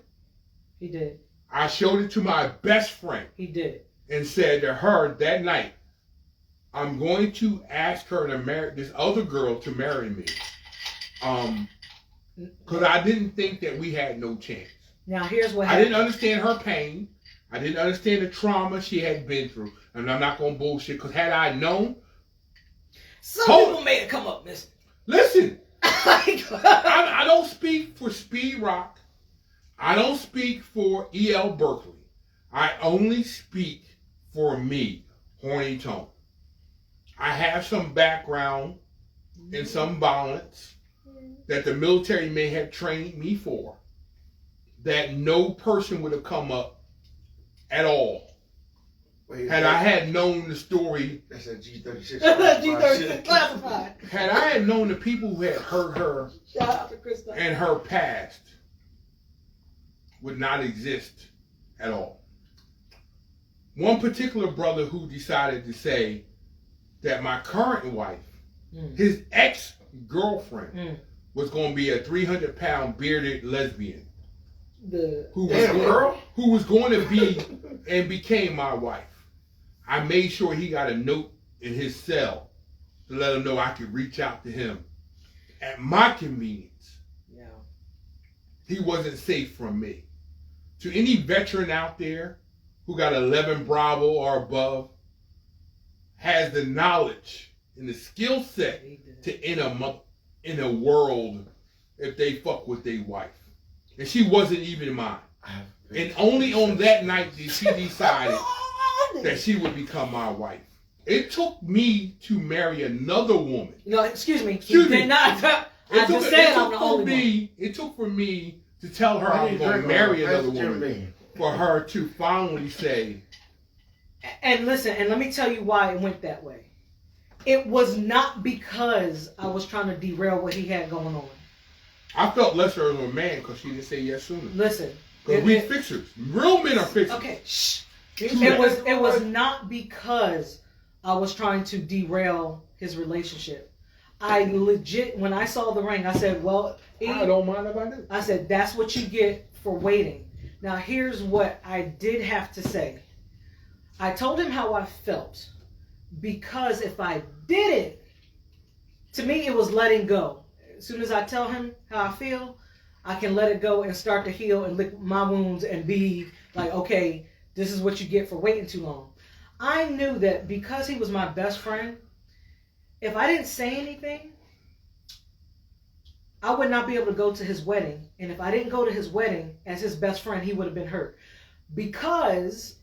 He did. I showed it to my best friend. He did. And said to her that night, I'm going to ask her to marry this other girl to marry me. Because I didn't think that we had no chance. Now here's what happened. I didn't understand her pain. I didn't understand the trauma she had been through. And I'm not going to bullshit, because had I known... Some people made it come up missing. Listen. I don't speak for Speed Rock. I don't speak for E.L. Berkeley. I only speak for me, Horny Tone. I have some background and some violence. that the military may have trained me for, that no person would have come up at all. Had I had known the story, that's a G36. G36 classified. had I had known the people who had hurt her Shout out to Krista. and her past would not exist at all. One particular brother who decided to say that my current wife, his ex-girlfriend, was going to be a 300-pound bearded lesbian. Who was going to be and became my wife. I made sure he got a note in his cell to let him know I could reach out to him at my convenience. Yeah. He wasn't safe from me. To any veteran out there who got 11 Bravo or above, has the knowledge and the skill set to end a world if they fuck with their wife. And she wasn't even mine. And only on that night did she decide that she would become my wife. It took me to marry another woman. No, excuse me. Excuse me. Did not. I just said I'm the only one. It took for me to tell her I was going to marry another woman for her to finally say. And listen, and let me tell you why it went that way. It was not because I was trying to derail what he had going on. I felt lesser of a man because she didn't say yes sooner. Listen. Because we fixers. Real men are fixers. Okay, shh. It was not because I was trying to derail his relationship. I legit, when I saw the ring, I said, well, I don't mind if I do. I said, that's what you get for waiting. Now, here's what I did have to say. I told him how I felt. Because if I didn't, to me, it was letting go. As soon as I tell him how I feel, I can let it go and start to heal and lick my wounds and be like, okay, this is what you get for waiting too long. I knew that because he was my best friend, if I didn't say anything, I would not be able to go to his wedding. And if I didn't go to his wedding as his best friend, he would have been hurt. Because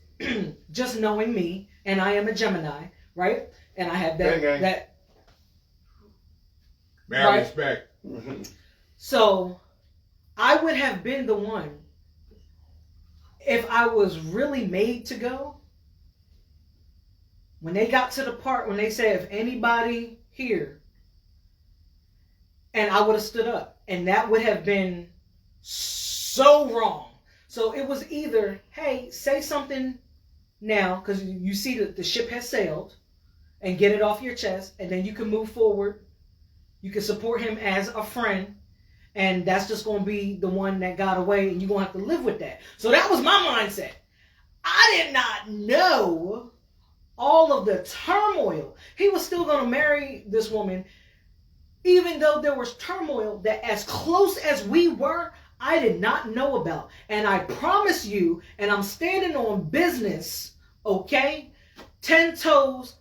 just knowing me, and I am a Gemini, right? And I have that Married respect. So I would have been the one if I was really made to go. When they got to the part when they said, if anybody here, and I would have stood up, and that would have been so wrong. So it was either, hey, say something now, because you see that the ship has sailed, and get it off your chest, and then you can move forward. You can support him as a friend, and that's just going to be the one that got away, and you're going to have to live with that. So that was my mindset. I did not know all of the turmoil. He was still going to marry this woman, even though there was turmoil that as close as we were, I did not know about. And I promise you, and I'm standing on business, okay? 10 toes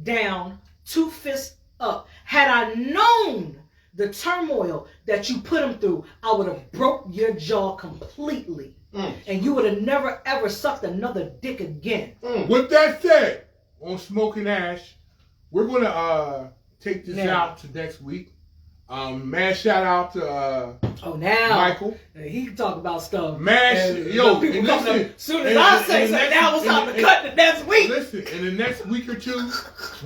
down, 2 fists up. Had I known the turmoil that you put him through, I would have broke your jaw completely. And you would have never, ever sucked another dick again. With that said, on Smoking Ash, we're going to take this out to next week. Man, shout out to Michael. He can talk about stuff. Man, people coming up. As soon as I say so, now it's time to cut the next week. Listen, in the next week or two,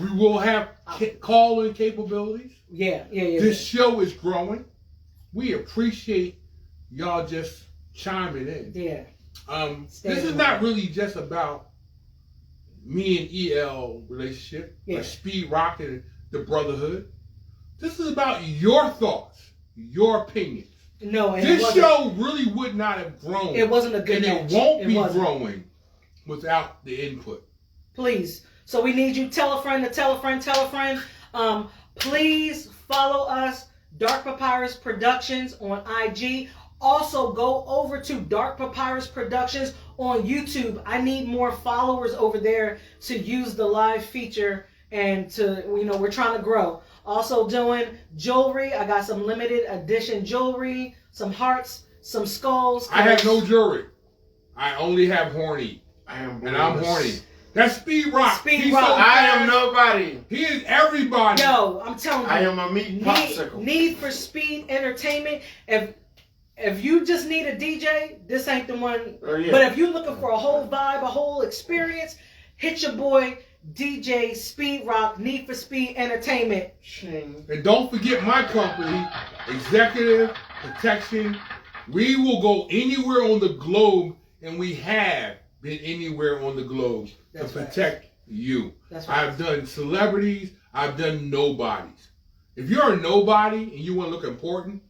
we will have call-in capabilities. Yeah. This show is growing. We appreciate y'all just chiming in. Yeah. This is not really just about me and EL relationship, or Speed Rock and the brotherhood. This is about your thoughts, your opinions. No, and this show really would not have grown. It wasn't a good match. And it won't be growing without the input. Please. So we need you. Tell a friend to tell a friend, tell a friend. Please follow us, Dark Papyrus Productions on IG. Also, go over to Dark Papyrus Productions on YouTube. I need more followers over there to use the live feature and to, we're trying to grow. Also doing jewelry. I got some limited edition jewelry, some hearts, some skulls. I have no jewelry. I only have horny. I am and I'm horny. That's Speed Rock. Speed He's Rock. so I am fast. nobody. He is everybody. Yo, I'm telling you. I am a meat popsicle. Need for Speed Entertainment. If you just need a DJ, this ain't the one. Oh, yeah. But if you're looking for a whole vibe, a whole experience, hit your boy DJ Speed Rock, Need for Speed Entertainment. Ching. And don't forget my company, Executive Protection. We will go anywhere on the globe, and we have been anywhere on the globe That's to right. protect you. That's right. I've done celebrities. I've done nobodies. If you're a nobody and you want to look important,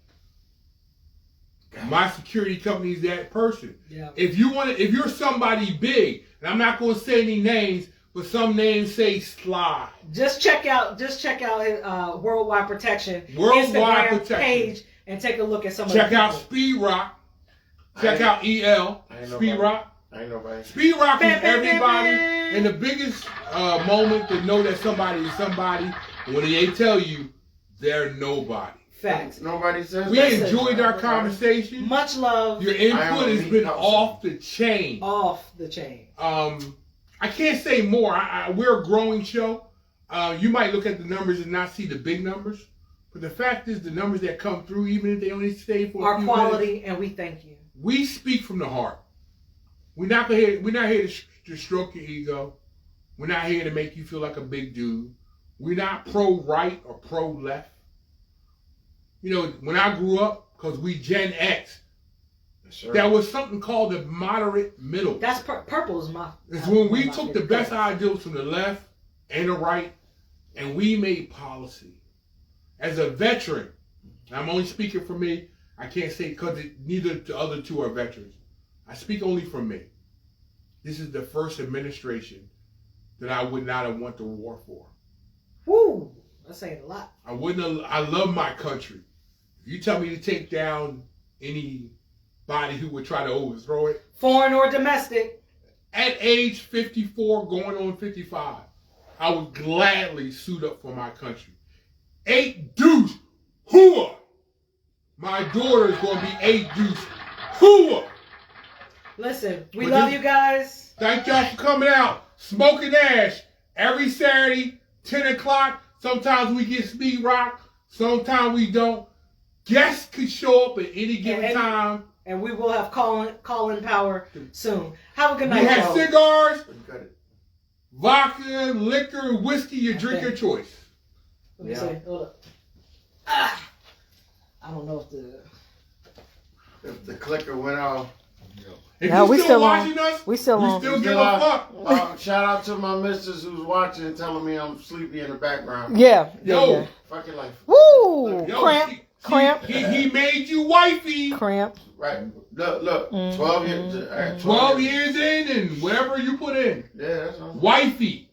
my security company is that person. Yeah. If you're somebody big, and I'm not going to say any names, but some names say Sly. Just check out his Worldwide Protection Worldwide Instagram Protection. page and take a look at some Check of the out people. Speed Rock. Check out EL. I ain't Speed nobody. Rock. I ain't nobody. Speed Rock is Bam, bam, bam, everybody. bam. And the biggest moment to know that somebody is somebody when they tell you they're nobody. Facts. Nobody says We that. enjoyed our conversation. Much love. Your I input am has a been meat off the chain. Off the chain. I can't say more. We're a growing show. You might look at the numbers and not see the big numbers, but the fact is, the numbers that come through, even if they only stay for a Our few quality, minutes, and we thank you. we speak from the heart. We're not here to stroke your ego. We're not here to make you feel like a big dude. We're not pro right or pro left. You know, when I grew up, because we Gen X, Yes, sir. there was something called the moderate middle. That's purple is my. It's when we my took the favorite best color. ideals from the left and the right, and we made policy. As a veteran, I'm only speaking for me. I can't say because neither the other two are veterans. I speak only for me. This is the first administration that I would not have went to war for. Woo! That's saying a lot. I wouldn't. I love my country. If you tell me to take down anybody who would try to overthrow it, Foreign or domestic. at age 54, going on 55, I would gladly suit up for my country. 8 deuce, hooah! My daughter is going to be 8 deuce, hooah! Listen, we But love this- you guys. Thank y'all for coming out. Smoking Ash every Saturday, 10 o'clock. Sometimes we get Speed Rock. Sometimes we don't. Guests could show up at any given And- time. And we will have call-in power soon. Have a good We night, have y'all. cigars, You got it. vodka, liquor, whiskey. You drink your choice. Let me Yeah. see. Hold up. Ah! I don't know if the... If the clicker went off. If No, you we still still on. watching us, We still on. still give Yeah. a fuck. Shout out to my missus who's watching and telling me I'm sleepy in the background. Yeah. Yo. Yeah. Fucking life. Woo! Yo, Cramp. Cramp. He made you wifey. Cramp. Right. Look. Mm. 12 years. 12 years in and whatever you put in. Yeah, that's all. Wifey.